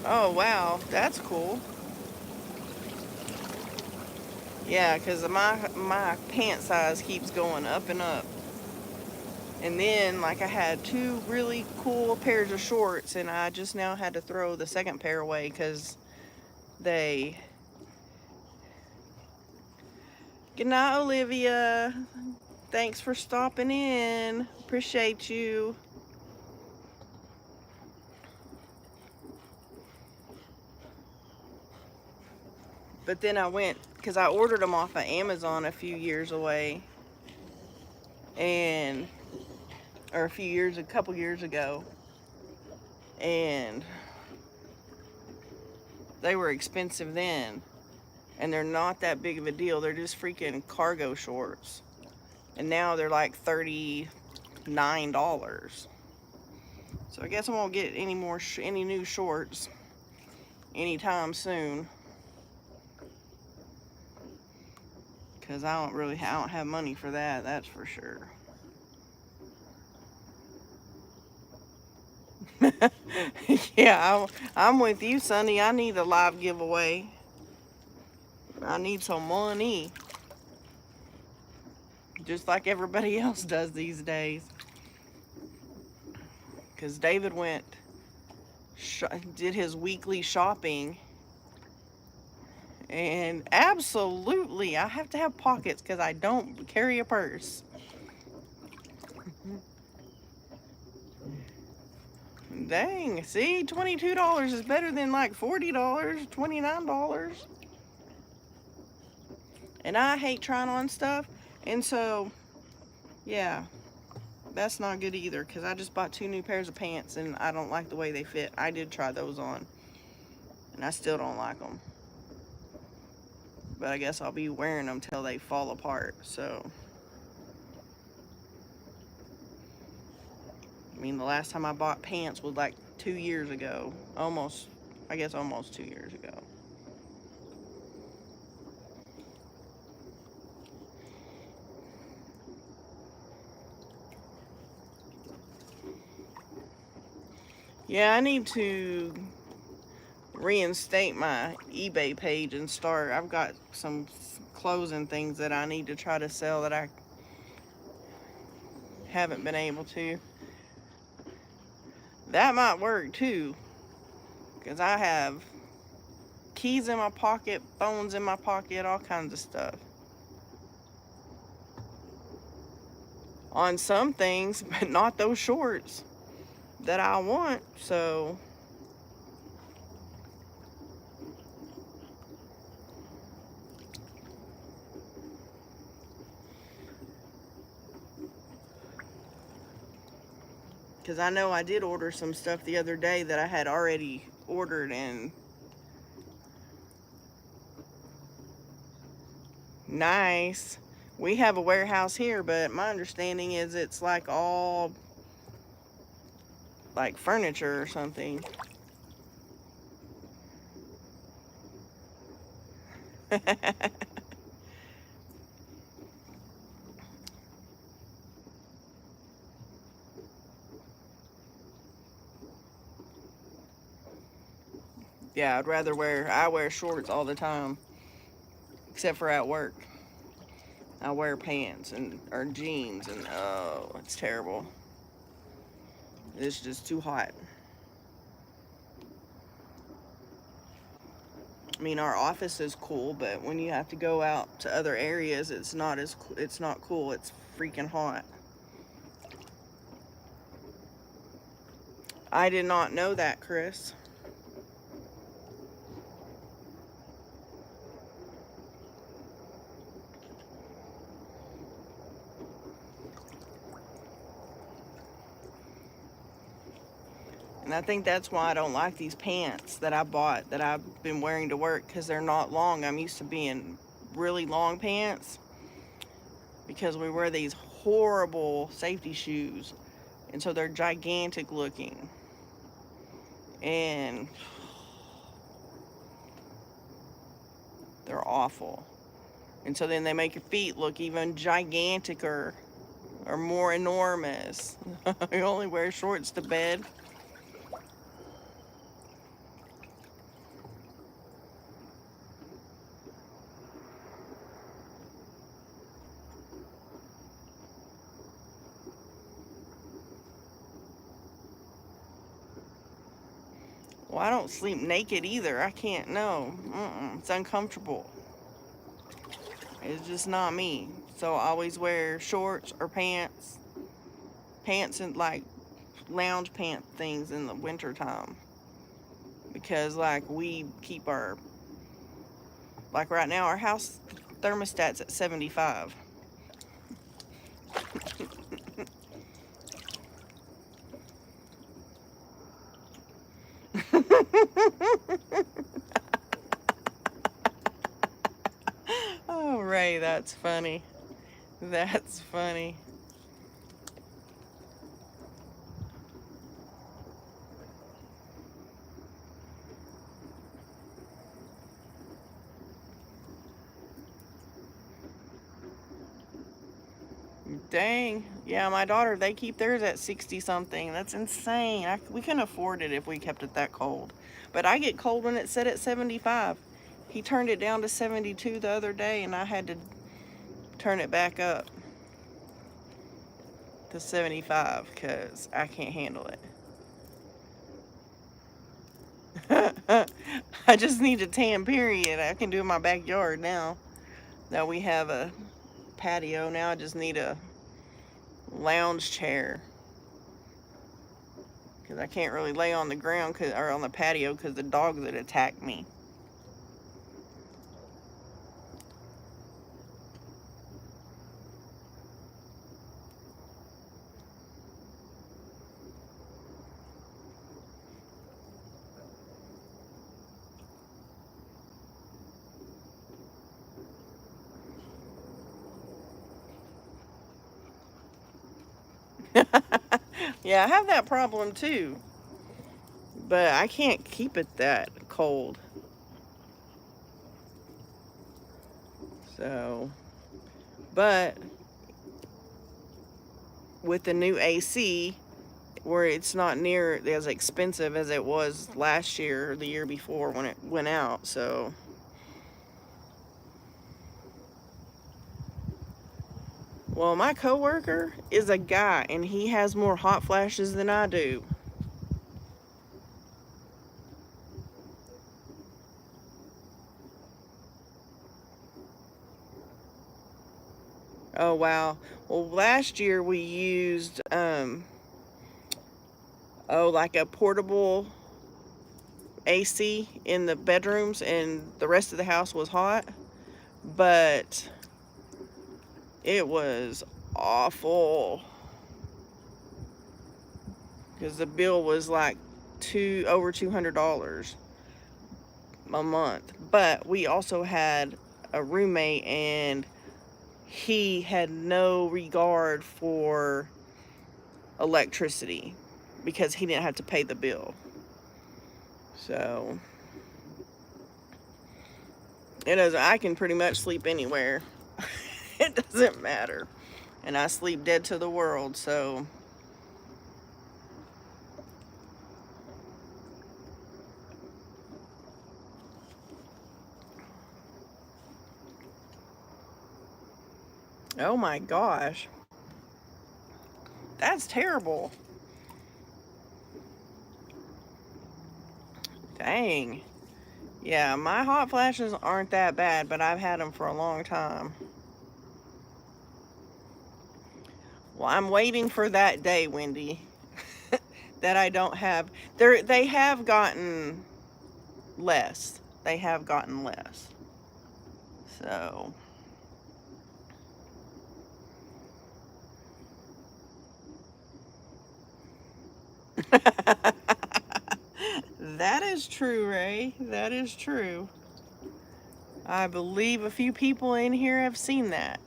Oh, wow. That's cool. Yeah, because my pant size keeps going up and up. And then, like, I had two really cool pairs of shorts, and I just now had to throw the second pair away because they... Good night, Olivia. Thanks for stopping in. Appreciate you. But then I went, because I ordered them off of Amazon a few years away. And, or a couple years ago. And they were expensive then. And they're not that big of a deal. They're just freaking cargo shorts. And now they're like $39. So I guess I won't get any more, any new shorts anytime soon. Because I don't have money for that, that's for sure. Yeah, I'm with you, Sonny. I need a live giveaway. I need some money. Just like everybody else does these days. Because David did his weekly shopping. And absolutely, I have to have pockets because I don't carry a purse. Dang, see, $22 is better than like $40, $29. And I hate trying on stuff. And so, yeah, that's not good either because I just bought 2 new pairs of pants and I don't like the way they fit. I did try those on and I still don't like them. But I guess I'll be wearing them till they fall apart, so. I mean, the last time I bought pants was like 2 years ago. Almost 2 years ago. Yeah, I need to reinstate my eBay page and start. I've got some clothes and things that I need to try to sell that I haven't been able to. That might work too, because I have keys in my pocket, phones in my pocket, all kinds of stuff. On some things, but not those shorts that I want, so. Because I know I did order some stuff the other day that I had already ordered and nice. We have a warehouse here, but my understanding is it's like all like furniture or something. Yeah, I wear shorts all the time, except for at work. I wear pants or jeans and oh, it's terrible. It's just too hot. I mean, our office is cool, but when you have to go out to other areas, it's not cool. It's freaking hot. I did not know that, Chris. And I think that's why I don't like these pants that I bought that I've been wearing to work, because they're not long. I'm used to being really long pants because we wear these horrible safety shoes. And so they're gigantic looking. And they're awful. And so then they make your feet look even giganticer or more enormous. You only wear shorts to bed. Well, I don't sleep naked either. I can't, no. It's uncomfortable. It's just not me. So I always wear shorts or pants. Pants and like lounge pant things in the wintertime. Because like we keep our, like right now our house thermostat's at 75. Oh, Ray, that's funny. That's funny. Dang. Yeah, my daughter, they keep theirs at 60 something. That's insane. We couldn't afford it if we kept it that cold. But I get cold when it's set at 75. He turned it down to 72 the other day, and I had to turn it back up to 75 because I can't handle it. I just need a tan, period. I can do it in my backyard now that we have a patio. Now I just need a lounge chair because I can't really lay on the ground or on the patio because the dogs would attack me. Yeah, I have that problem too, but I can't keep it that cold. So, but with the new AC, where it's not near as expensive as it was last year or the year before when it went out, so. Well, my coworker is a guy, and he has more hot flashes than I do. Oh, wow. Well, last year we used, like a portable AC in the bedrooms, and the rest of the house was hot. But it was awful because the bill was like over $200 a month. But we also had a roommate, and he had no regard for electricity because he didn't have to pay the bill. So I can pretty much sleep anywhere. It doesn't matter. And I sleep dead to the world, so. Oh my gosh. That's terrible. Dang. Yeah, my hot flashes aren't that bad, but I've had them for a long time. Well, I'm waiting for that day, Wendy, that I don't have. They have gotten less. They have gotten less. So. That is true, Ray. That is true. I believe a few people in here have seen that.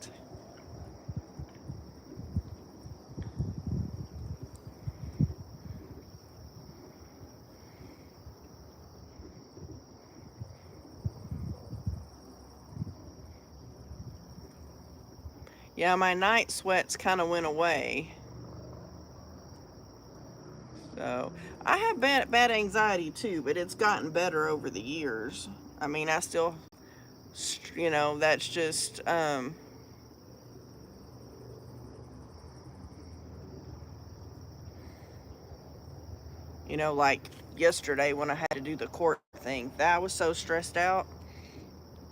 Yeah, my night sweats kind of went away. So I have bad anxiety too, but it's gotten better over the years. I mean, I still, that's just, like yesterday when I had to do the court thing, that I was so stressed out.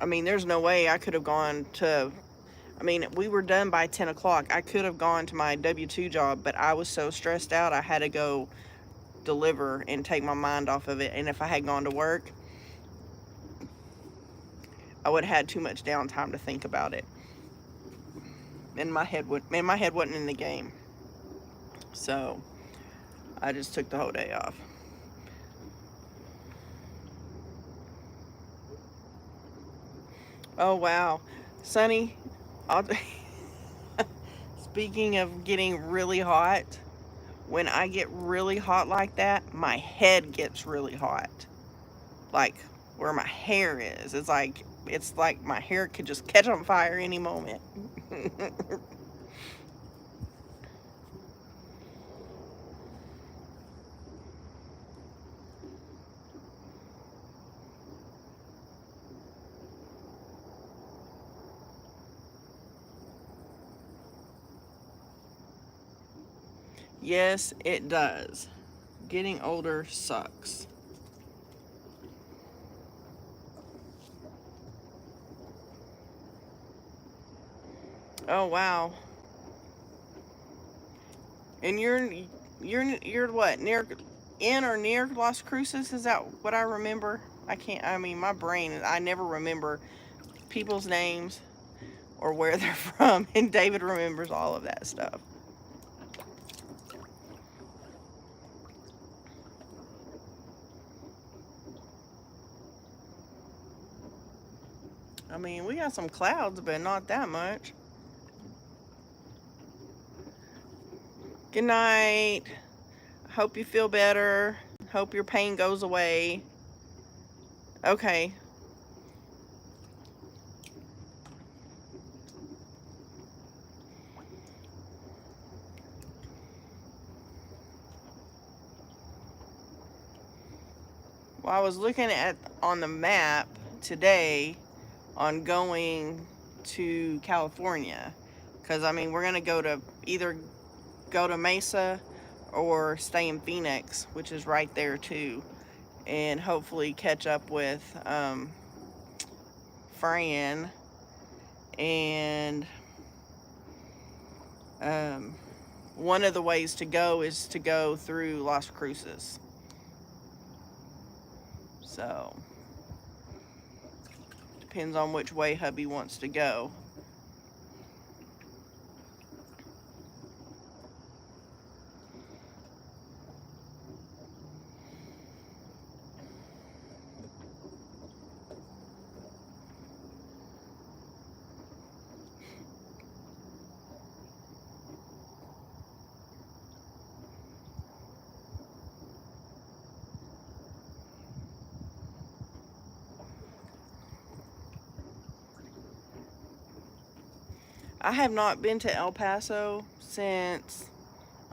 I mean, there's no way I could have gone to, I mean, we were done by 10 o'clock. I could have gone to my W-2 job, but I was so stressed out, I had to go deliver and take my mind off of it. And if I had gone to work, I would have had too much downtime to think about it. And my head wasn't in the game. So I just took the whole day off. Oh wow. Sonny, I'll, speaking of getting really hot, when I get really hot like that, my head gets really hot. Like where my hair is. It's like my hair could just catch on fire any moment. Yes, it does. Getting older sucks. Oh wow. And you're what, near in or near Las Cruces? Is that what I remember? I mean, my brain, I never remember people's names or where they're from, and David remembers all of that stuff. I mean, we got some clouds, but not that much. Good night. Hope you feel better. Hope your pain goes away. Okay. Well, I was looking at on the map today on going to California, because I mean, we're going to either go to Mesa or stay in Phoenix, which is right there too, and hopefully catch up with Fran. And um, one of the ways to go is to go through Las Cruces. So depends on which way hubby wants to go. I have not been to El Paso since,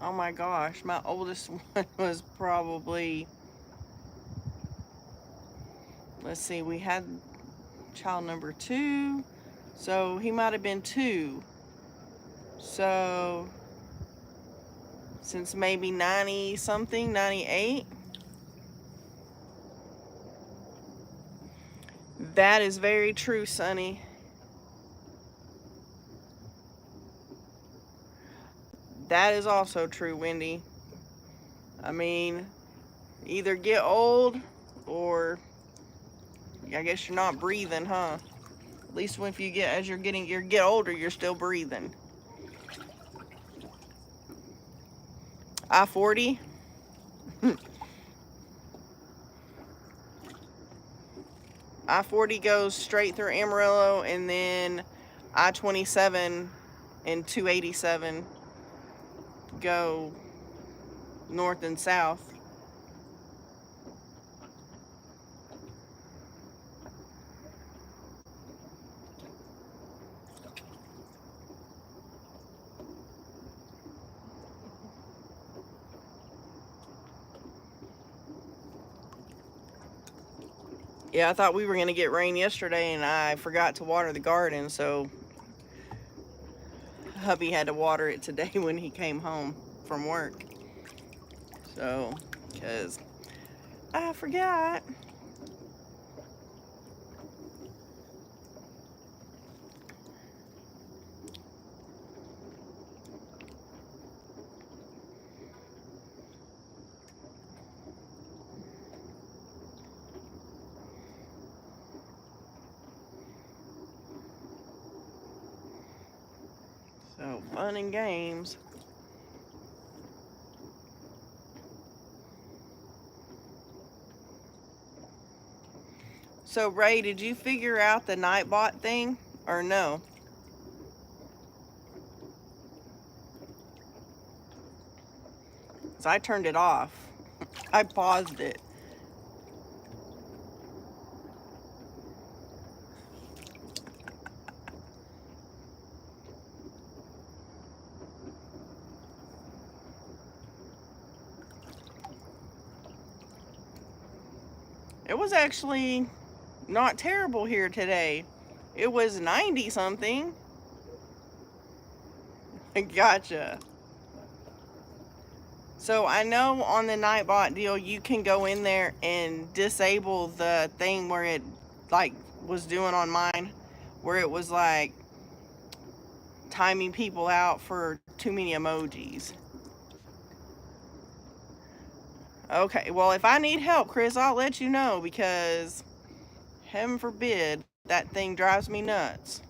oh my gosh, my oldest one was probably, let's see, we had child number 2, so he might have been 2. So since maybe 90 something, 98. That is very true, Sonny. That is also true, Wendy. I mean, either get old or I guess you're not breathing, huh? At least if you get as you get older, you're still breathing. I-40. I-40 goes straight through Amarillo, and then I-27 and 287 go north and south. Yeah, I thought we were going to get rain yesterday, and I forgot to water the garden, so hubby had to water it today when he came home from work. So, because I forgot. So, fun and games. So, Ray, did you figure out the Nightbot thing or no? So I turned it off. I paused it. It was actually not terrible here today. It was 90 something. Gotcha. So I know on the Nightbot deal, you can go in there and disable the thing where it like was doing on mine, where it was like timing people out for too many emojis. Okay, well, if I need help, Chris, I'll let you know, because heaven forbid that thing drives me nuts.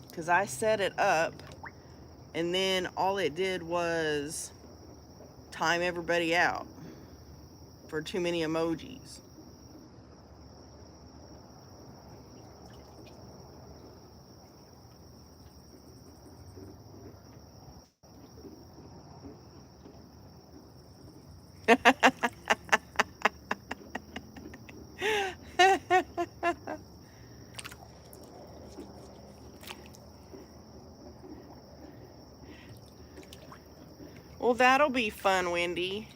Because I set it up, and then all it did was time everybody out for too many emojis. Well, that'll be fun, Wendy.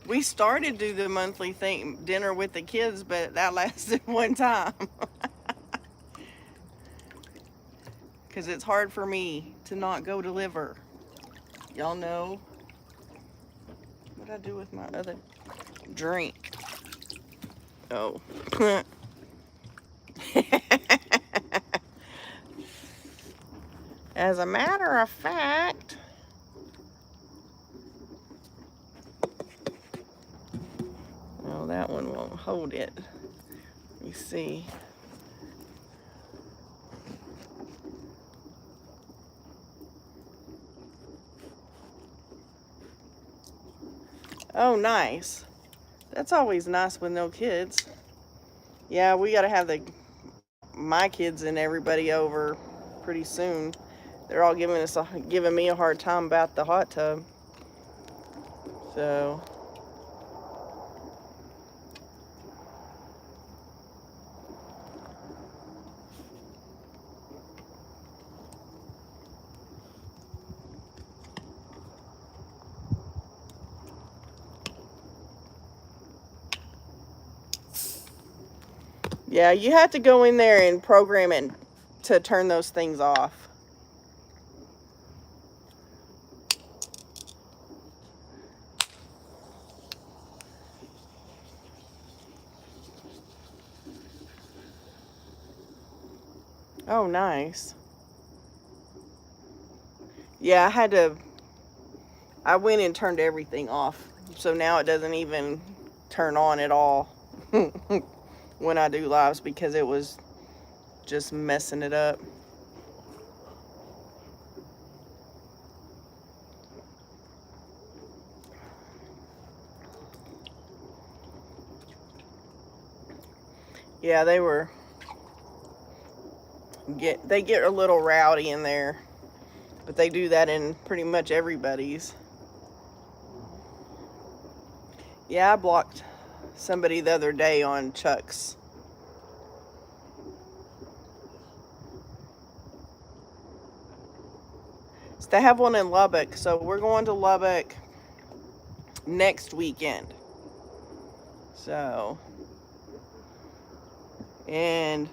We started to do the monthly thing, dinner with the kids, but that lasted one time. Because it's hard for me to not go deliver. Y'all know. What did I do with my other drink? Oh. As a matter of fact, well, that one won't hold it. Let me see. Oh, nice. That's always nice with no kids. Yeah, we gotta have my kids and everybody over pretty soon. They're all giving me a hard time about the hot tub. So yeah, you have to go in there and program it to turn those things off. Oh, nice. Yeah, I went and turned everything off. So now it doesn't even turn on at all when I do lives, because it was just messing it up. Yeah, they get a little rowdy in there, but they do that in pretty much everybody's. Yeah, I blocked somebody the other day on Chuck's. So they have one in Lubbock, so we're going to Lubbock next weekend. So, and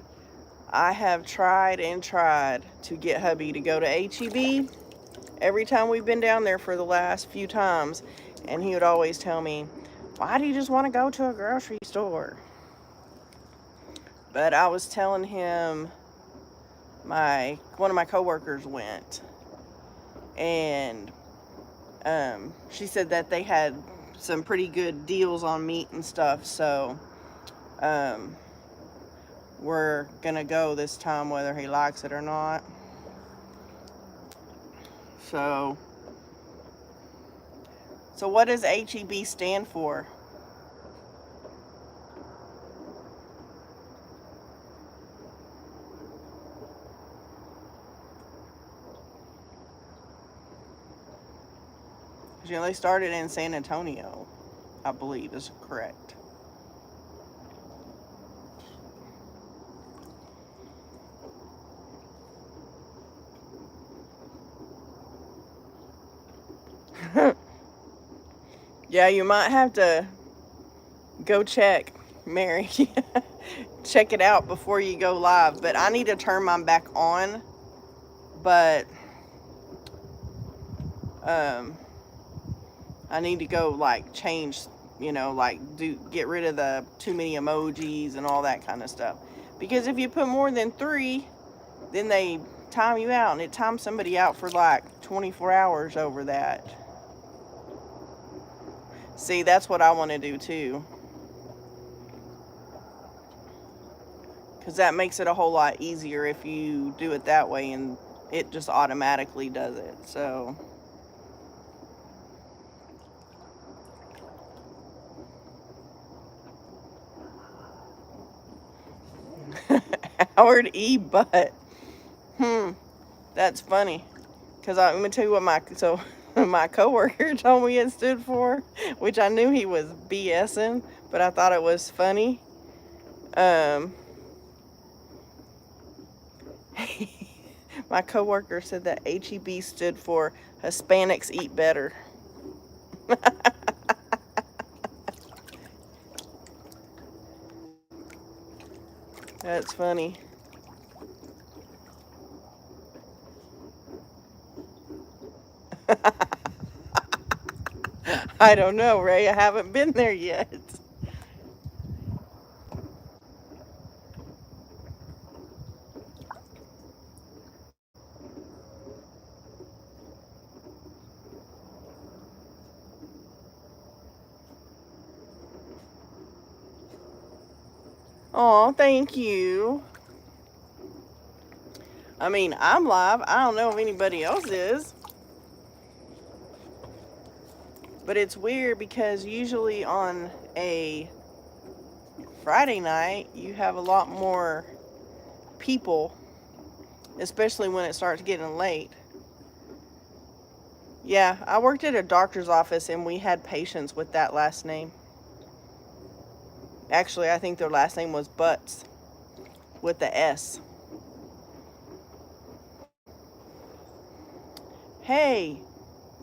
I have tried and tried to get hubby to go to HEB every time we've been down there for the last few times, and he would always tell me, why do you just want to go to a grocery store? But I was telling him, one of my coworkers went, and she said that they had some pretty good deals on meat and stuff, so we're gonna go this time whether he likes it or not. So what does HEB stand for? You know, they started in San Antonio, I believe is correct. Yeah, you might have to go check, Mary. Check it out before you go live. But I need to turn mine back on. But I need to go like change, you know, like get rid of the too many emojis and all that kind of stuff. Because if you put more than 3, then they time you out, and it times somebody out for like 24 hours over that. See, that's what I want to do too. Because that makes it a whole lot easier if you do it that way, and it just automatically does it. So Howard E. Butt. That's funny. Because I'm going to tell you what my coworker told me it stood for, which I knew he was BSing, but I thought it was funny. My coworker said that HEB stood for Hispanics Eat Better. That's funny. I don't know, Ray. I haven't been there yet. Oh, thank you. I mean, I'm live. I don't know if anybody else is. But it's weird because usually on a Friday night, you have a lot more people, especially when it starts getting late. Yeah, I worked at a doctor's office and we had patients with that last name. Actually, I think their last name was Butts with the S. Hey,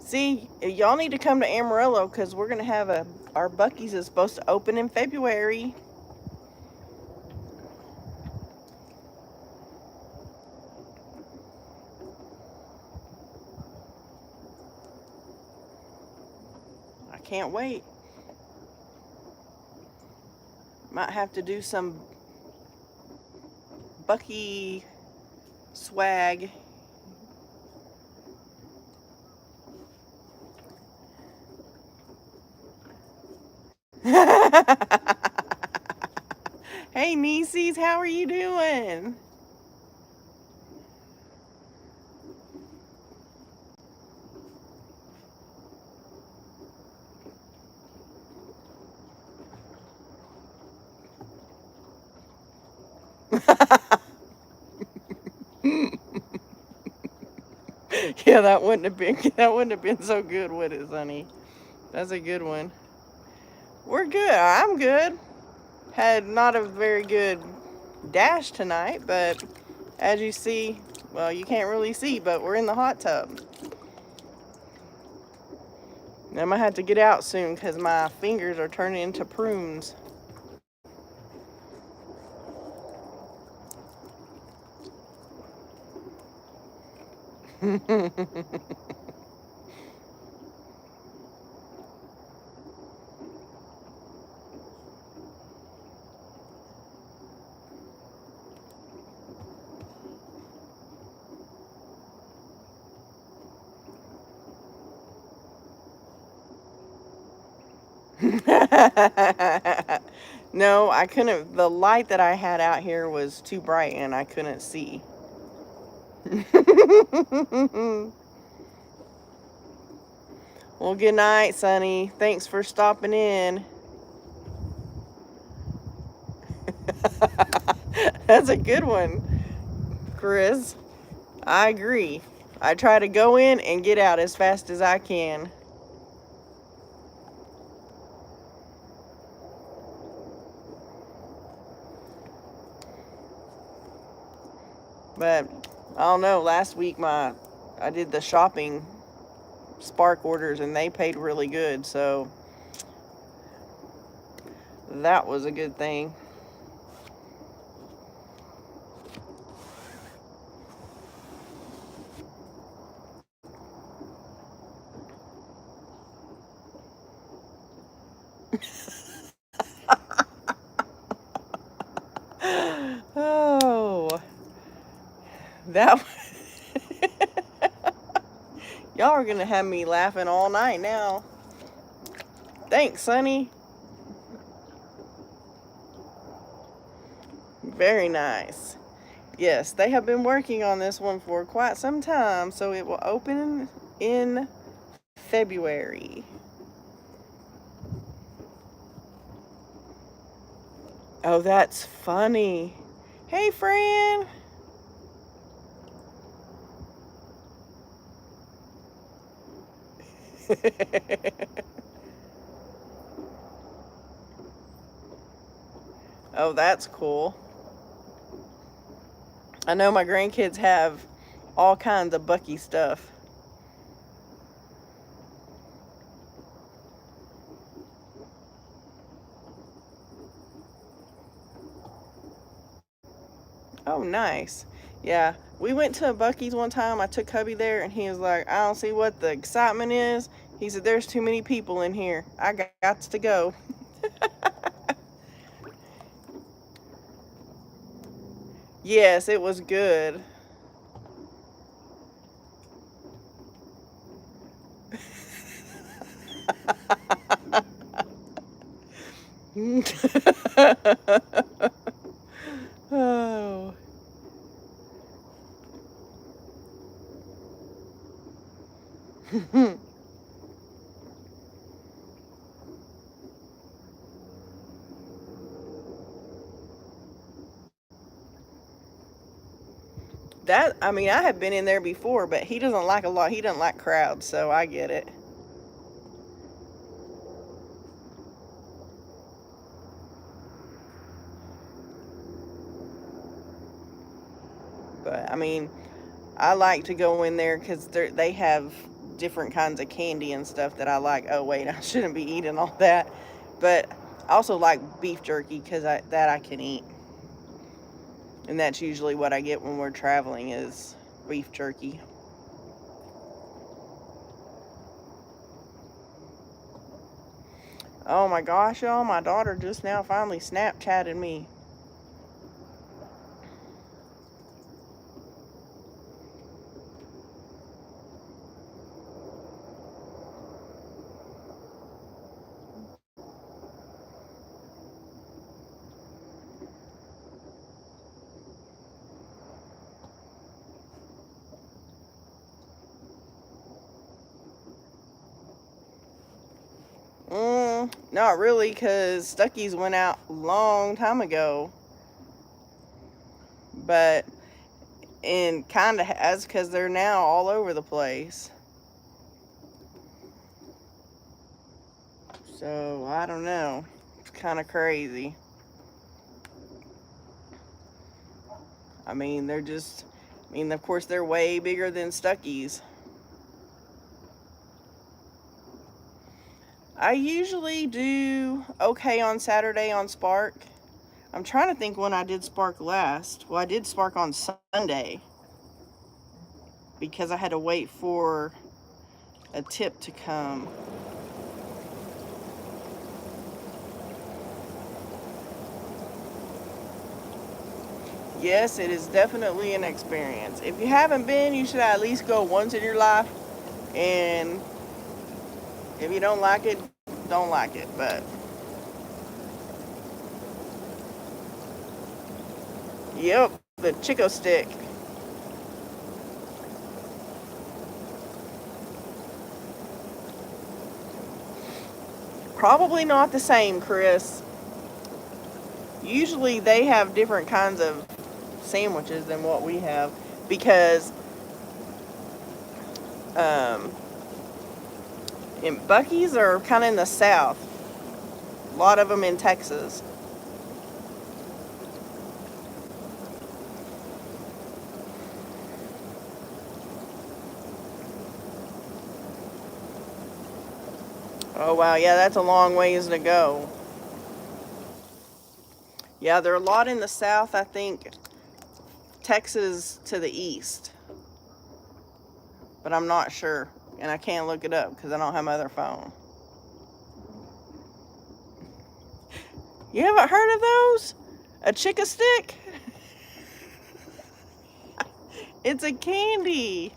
see, y'all need to come to Amarillo because we're going to have our Buc-ee's is supposed to open in February. I can't wait. Might have to do some Buc-ee swag. Hey, Nieces, how are you doing? Yeah, that wouldn't have been so good, would it, Sonny? That's a good one. We're good. I'm good. Had not a very good dash tonight, but as you see, well, you can't really see, but we're in the hot tub. I'm gonna have to get out soon because my fingers are turning into prunes. No, I couldn't. The light that I had out here was too bright and I couldn't see. Well, good night, Sonny. Thanks for stopping in. That's a good one, Chris. I agree. I try to go in and get out as fast as I can. But I don't know, last week I did the shopping Spark orders and they paid really good, so that was a good thing. Oh, that y'all are gonna have me laughing all night now. Thanks, Sonny. Very nice. Yes, they have been working on this one for quite some time, so it will open in February. Oh, that's funny. Hey, Fran. Oh, that's cool. I know my grandkids have all kinds of Bucky stuff. Oh, nice. Yeah, we went to a Bucky's one time. I took hubby there, and he was like, I don't see what the excitement is. He said, there's too many people in here. I got to go. Yes, it was good. Oh. That, I mean, I have been in there before, but he doesn't like a lot. He doesn't like crowds, so I get it. But I mean, I like to go in there because they have different kinds of candy and stuff that I like. Oh wait, I shouldn't be eating all that. But I also like beef jerky because that I can eat, and that's usually what I get when we're traveling is beef jerky. Oh my gosh, y'all! My daughter just now finally Snapchatted me. Not really, because Stuckey's went out a long time ago. But, and kind of has, because they're now all over the place. So, I don't know. It's kind of crazy. I mean, of course, they're way bigger than Stuckey's. I usually do okay on Saturday on Spark. I'm trying to think when I did Spark last. Well, I did Spark on Sunday because I had to wait for a tip to come. Yes, it is definitely an experience. If you haven't been, you should at least go once in your life. And if you don't like it, don't like it. But yep, the Chico stick. Probably not the same, Chris. Usually they have different kinds of sandwiches than what we have because um, in Buc-ee's are kind of in the south. A lot of them in Texas. Oh wow, yeah, that's a long ways to go. Yeah, there are a lot in the south. I think Texas to the east, but I'm not sure, and I can't look it up because I don't have my other phone. You haven't heard of those? A Chick-O stick? It's a candy.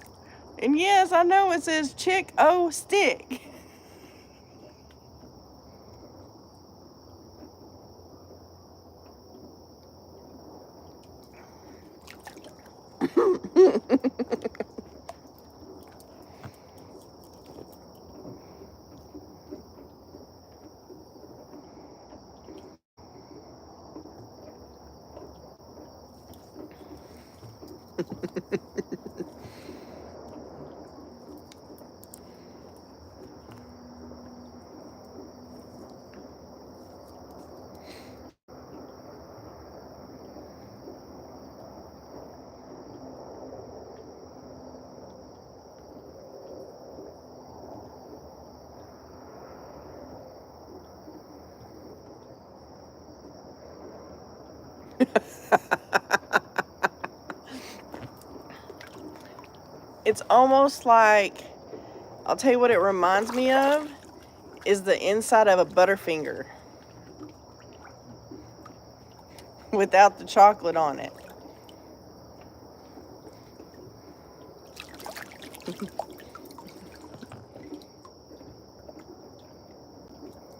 And yes, I know it says Chick-O stick. It's almost like, I'll tell you what it reminds me of, is the inside of a Butterfinger without the chocolate on it.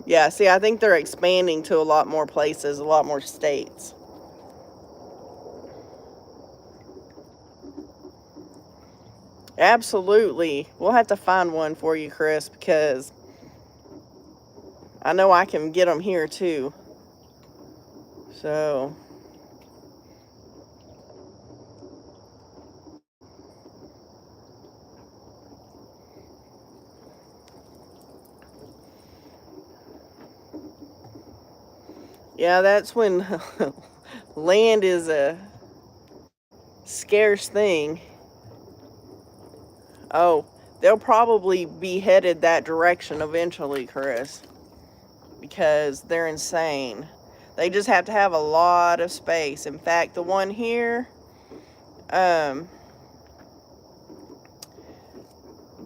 Yeah, see, I think they're expanding to a lot more places, a lot more states. Absolutely. We'll have to find one for you, Chris, because I know I can get them here too. So, yeah, that's when land is a scarce thing. Oh, they'll probably be headed that direction eventually, Chris, because they're insane. They just have to have a lot of space. In fact, the one here, um,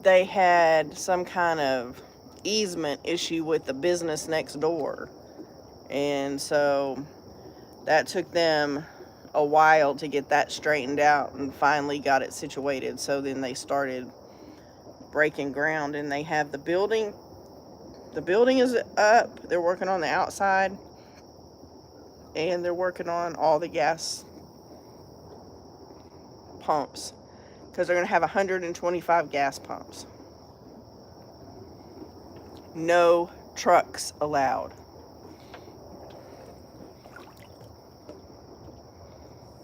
they had some kind of easement issue with the business next door. And so that took them a while to get that straightened out and finally got it situated. So then they started breaking ground and they have the building. The building is up. They're working on the outside and they're working on all the gas pumps because they're going to have 125 gas pumps. No trucks allowed.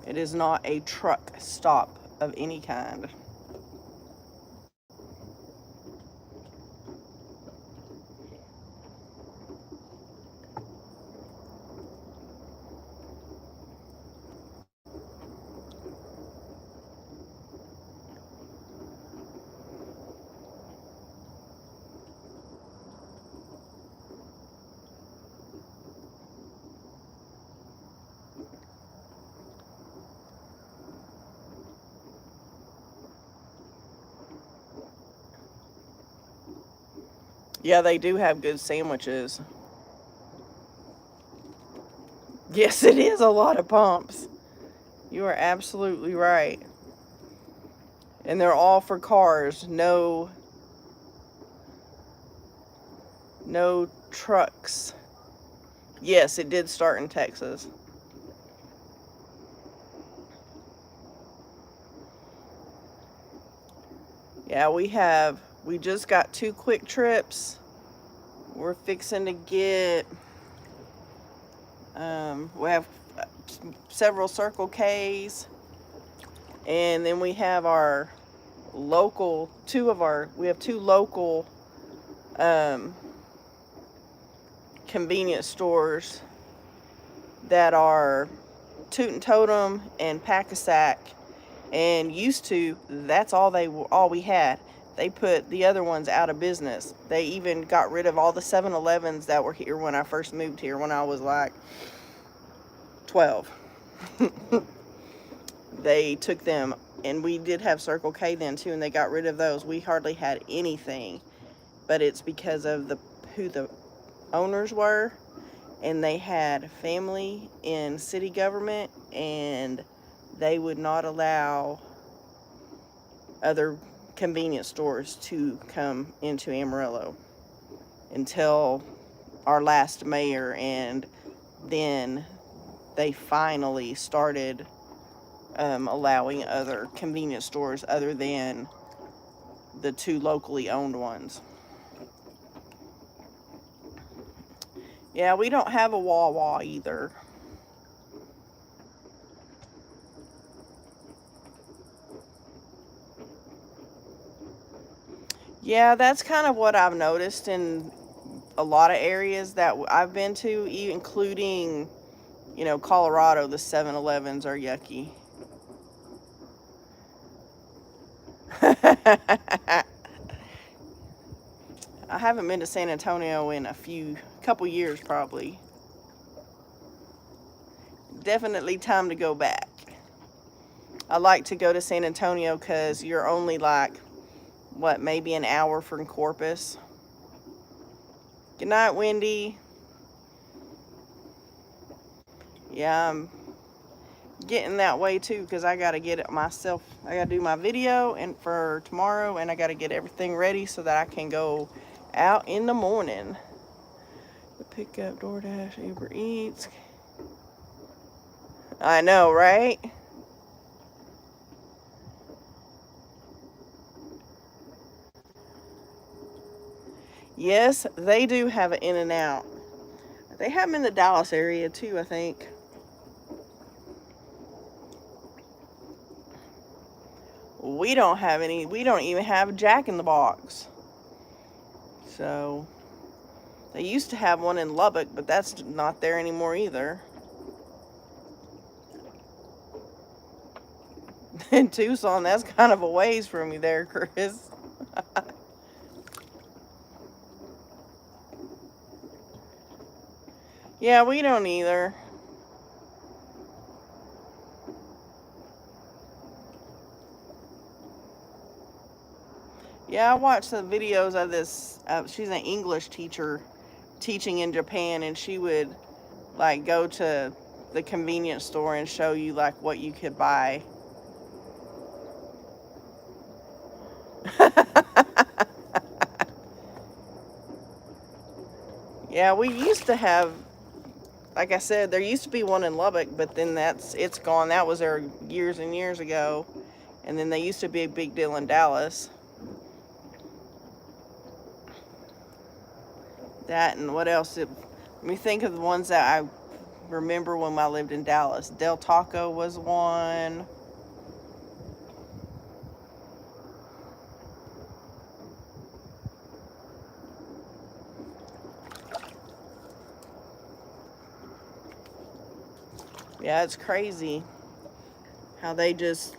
It is not a truck stop of any kind. Yeah, they do have good sandwiches. Yes, it is a lot of pumps. You are absolutely right. And they're all for cars, no trucks. Yes, it did start in Texas. Yeah, we just got 2 quick trips. We're fixing to get, we have several Circle K's, and then we have our local, we have 2 local um, convenience stores that are Toot and Totem and Pack-A-Sack. And used to, that's all we had. They put the other ones out of business. They even got rid of all the 7-Elevens that were here when I first moved here, when I was like 12. They took them, and we did have Circle K then too, and they got rid of those. We hardly had anything, but it's because of who the owners were, and they had family in city government, and they would not allow other convenience stores to come into Amarillo until our last mayor, and then they finally started allowing other convenience stores other than the 2 locally owned ones. Yeah, we don't have a Wawa either. Yeah, that's kind of what I've noticed in a lot of areas that I've been to, including, Colorado. The 7-Elevens are yucky. I haven't been to San Antonio in a couple years probably. Definitely time to go back. I like to go to San Antonio because you're only like, maybe an hour from Corpus. Good night, Wendy. Yeah, I'm getting that way too because I got to get it myself. I got to do my video and for tomorrow, and I got to get everything ready so that I can go out in the morning. The pickup, DoorDash, Uber Eats. I know, right? Yes, they do have an In-N-Out. They have them in the Dallas area too, I think. We don't have any. We don't even have Jack in the Box. So, they used to have one in Lubbock, but that's not there anymore either. In Tucson, that's kind of a ways from you there, Chris. Yeah, we don't either. Yeah, I watched the videos of this. She's an English teacher teaching in Japan, and she would like go to the convenience store and show you like what you could buy. Yeah, we used to have, like I said, there used to be one in Lubbock, but then it's gone. That was there years and years ago. And then they used to be a big deal in Dallas. That and what else? Let me think of the ones that I remember when I lived in Dallas. Del Taco was one. Yeah, it's crazy how they just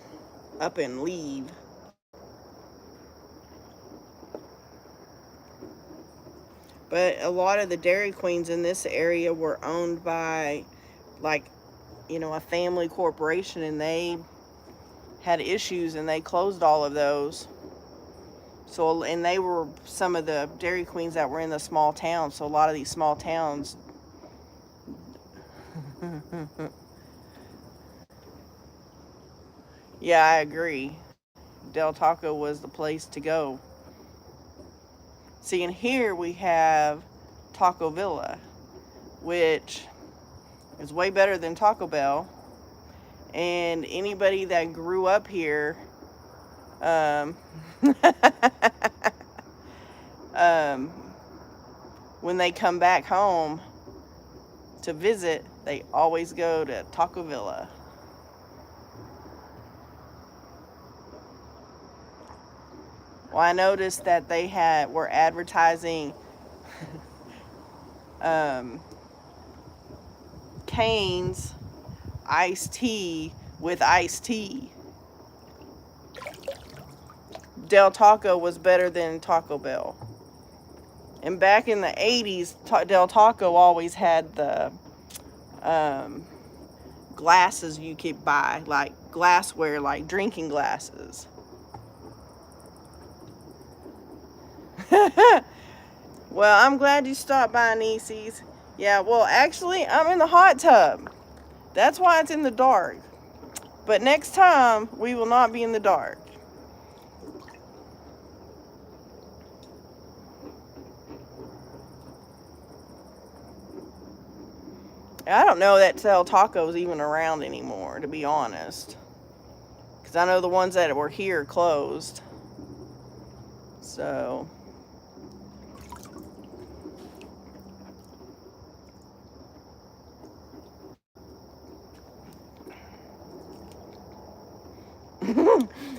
up and leave. But a lot of the Dairy Queens in this area were owned by, like, a family corporation, and they had issues and they closed all of those. So, and they were some of the Dairy Queens that were in the small towns. So a lot of these small towns. Yeah, I agree. Del Taco was the place to go. See, and here we have Taco Villa, which is way better than Taco Bell. And anybody that grew up here, um, um, when they come back home to visit, they always go to Taco Villa. Well, I noticed that they were advertising um, Cane's iced tea with iced tea. Del Taco was better than Taco Bell. And back in the 80s, Del Taco always had the um, glasses you could buy, like glassware, like drinking glasses. Well, I'm glad you stopped by, Nieces. Yeah, well, actually, I'm in the hot tub. That's why it's in the dark. But next time, we will not be in the dark. I don't know that Del Taco's even around anymore, to be honest. Because I know the ones that were here closed. So...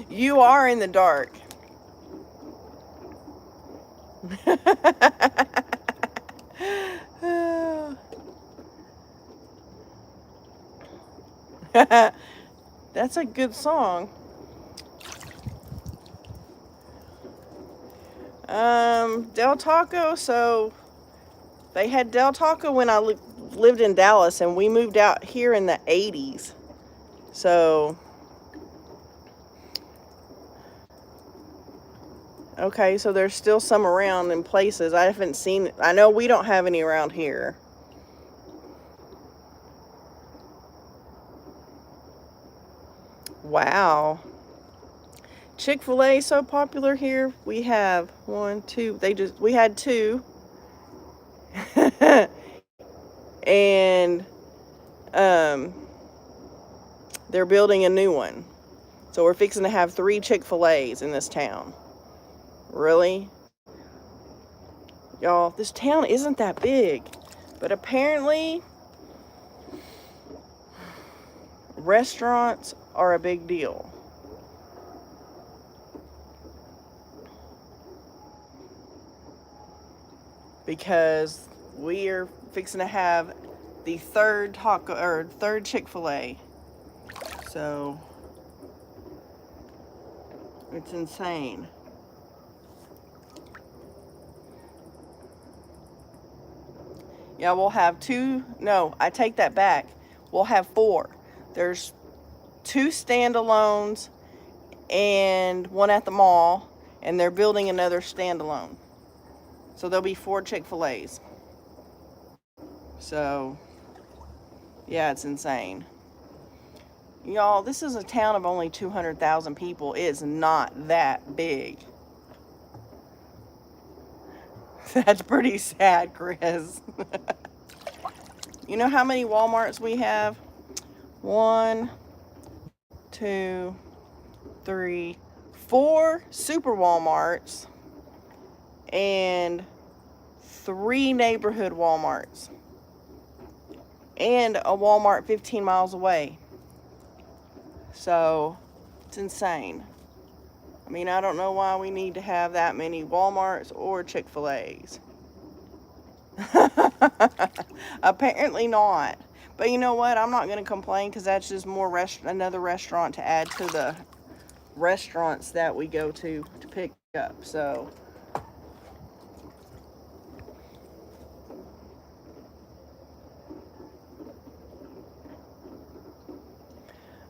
You are in the dark. That's a good song. Del Taco, so they had Del Taco when I lived in Dallas, and we moved out here in the 80s. So, okay, so there's still some around in places. I haven't seen, I know we don't have any around here. Wow. Chick-fil-A is so popular here. We have one, two, we had two. And they're building a new one. So we're fixing to have 3 Chick-fil-A's in this town. Really? Y'all, this town isn't that big. But apparently, restaurants are a big deal. Because we are fixing to have the third Chick-fil-A. So it's insane. Yeah, we'll have 2. No, I take that back. We'll have 4. There's 2 standalones and one at the mall, and they're building another standalone. So there'll be 4 Chick-fil-A's. So, yeah, it's insane. Y'all, this is a town of only 200,000 people. It's not that big. That's pretty sad, Chris. You know how many Walmarts we have? 1, 2, 3, 4 super Walmarts and 3 neighborhood Walmarts and a Walmart 15 miles away. So it's insane. I mean, I don't know why we need to have that many Walmarts or Chick-fil-A's. Apparently not. But you know what? I'm not going to complain because that's just more another restaurant to add to the restaurants that we go to pick up. So,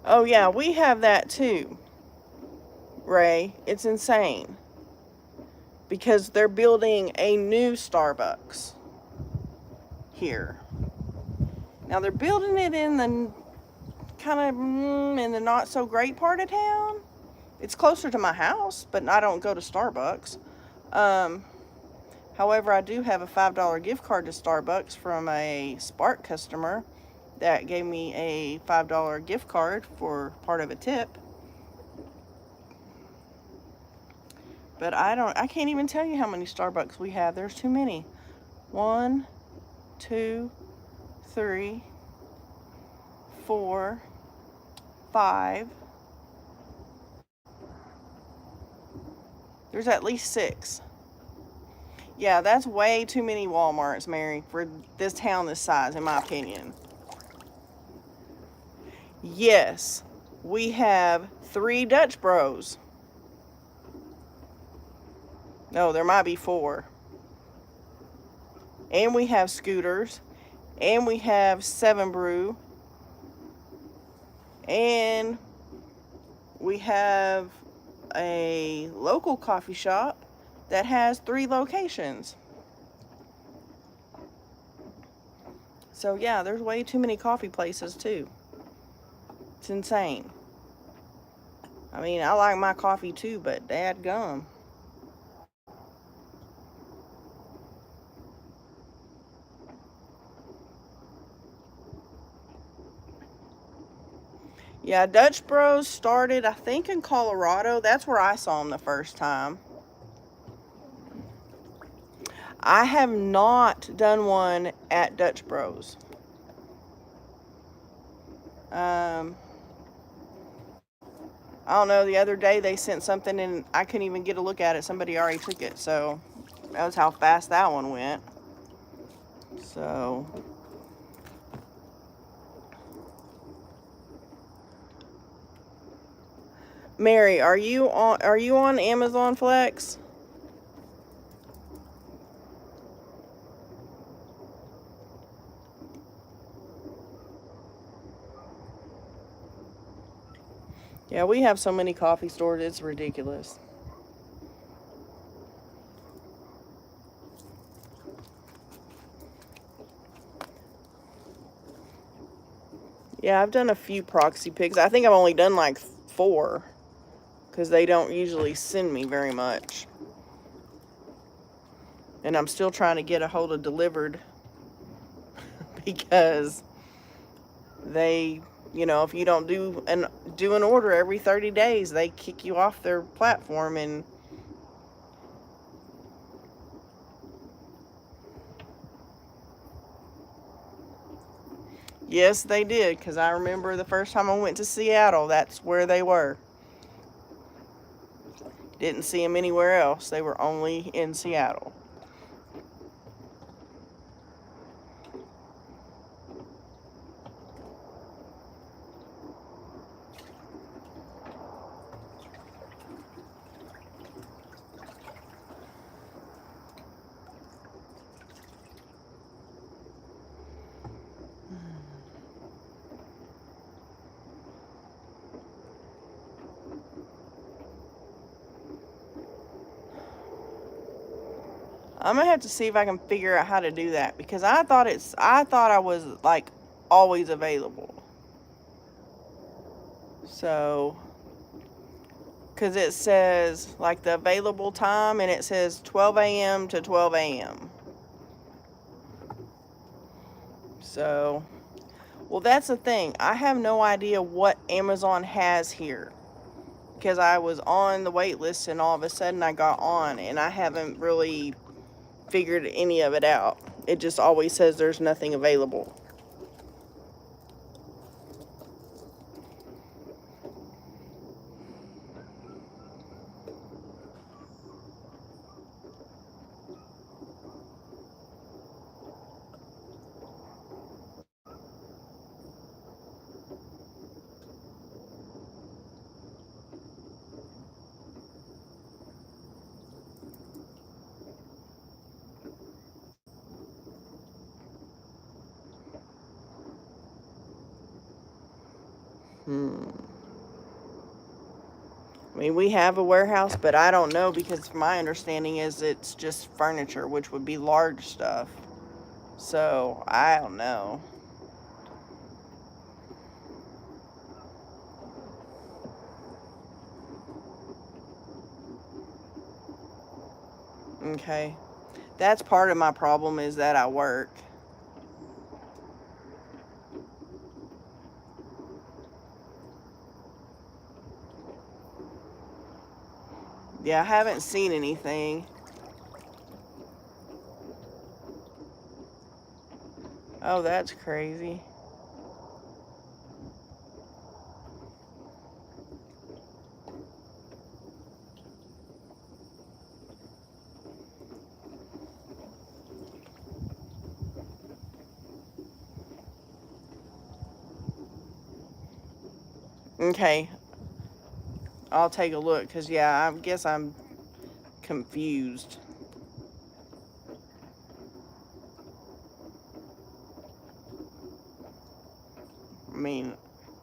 oh yeah, we have that too, Ray. It's insane. because they're building a new Starbucks here. Now they're building it in the kind of in the not so great part of town. It's closer to my house, but I don't go to Starbucks. However, I do have a $5 gift card to Starbucks from a Spark customer that gave me a $5 gift card for part of a tip. But I can't even tell you how many Starbucks we have. There's too many. 1, 2, 3, 4, 5. There's at least 6. Yeah, that's way too many Walmarts, Mary, for this town this size, in my opinion. Yes, we have 3 Dutch Bros. No, there might be 4. And we have Scooters. And we have 7 Brew. And we have a local coffee shop that has 3 locations. So yeah, there's way too many coffee places too. It's insane. I mean, I like my coffee too, but dadgum. Yeah, Dutch Bros started, I think, in Colorado. That's where I saw them the first time. I have not done one at Dutch Bros. I don't know, the other day they sent something and I couldn't even get a look at it. Somebody already took it, so that was how fast that one went. So Mary, are you on Amazon Flex? Yeah, we have so many coffee stores, it's ridiculous. Yeah, I've done a few proxy picks. I think I've only done like 4 because they don't usually send me very much. And I'm still trying to get a hold of Delivered because they, if you don't do an order every 30 days, they kick you off their platform. And yes, they did, because I remember the first time I went to Seattle, that's where they were. Didn't see them anywhere else. They were only in Seattle. I'm gonna have to see if I can figure out how to do that, because I thought I was like always available. So, because it says like the available time, and it says 12 a.m. to 12 a.m. So, well, that's the thing. I have no idea what Amazon has here, because I was on the wait list and all of a sudden I got on, and I haven't really figured any of it out. It just always says there's nothing available. I mean, we have a warehouse, but I don't know, because my understanding is it's just furniture, which would be large stuff. So, I don't know. Okay. That's part of my problem, is that I work. Yeah, I haven't seen anything. Oh, that's crazy. Okay. I'll take a look, because, yeah, I guess I'm confused. I mean,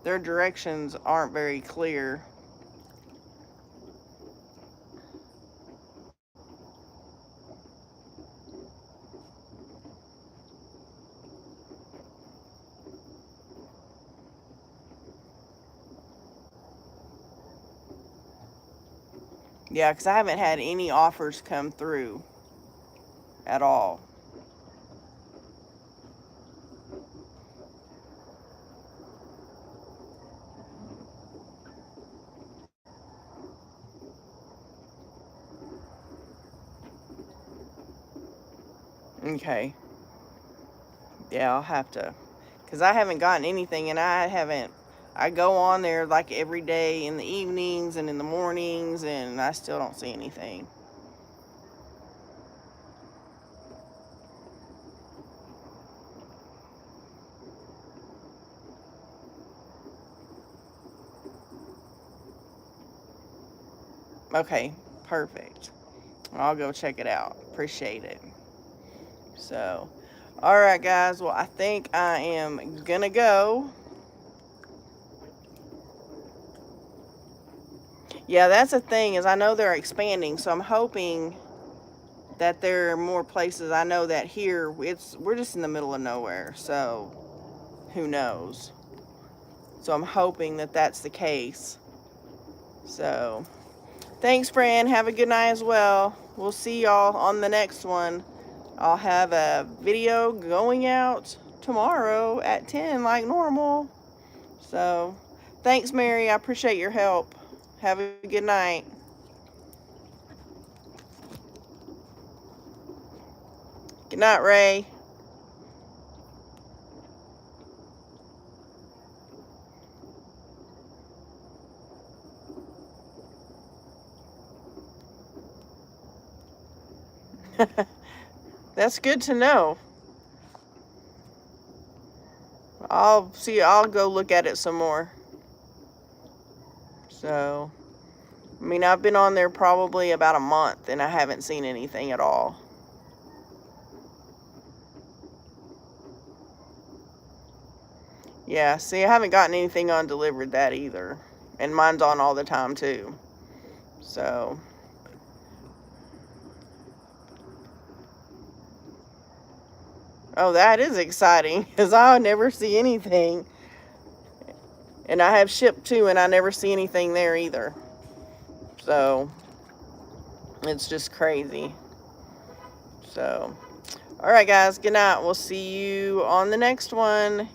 their directions aren't very clear. Yeah, because I haven't had any offers come through at all. Okay. Yeah, I'll have to, because I haven't gotten anything, and I go on there like every day in the evenings and in the mornings, and I still don't see anything. Okay, perfect. I'll go check it out. Appreciate it. So, all right, guys. Well, I think I am gonna go. Yeah, that's the thing, is I know they're expanding, so I'm hoping that there are more places. I know that here we're just in the middle of nowhere, so who knows. So I'm hoping that that's the case. So, thanks, Fran. Have a good night as well. We'll see y'all on the next one. I'll have a video going out tomorrow at 10 like normal. So, thanks, Mary. I appreciate your help. Have a good night. Good night, Ray. That's good to know. I'll go look at it some more. So, I mean, I've been on there probably about a month, and I haven't seen anything at all. Yeah, see, I haven't gotten anything undelivered that either. And mine's on all the time, too. So, oh, that is exciting, because I never see anything. And I have shipped too, and I never see anything there either. So, it's just crazy. So, all right, guys, good night. We'll see you on the next one.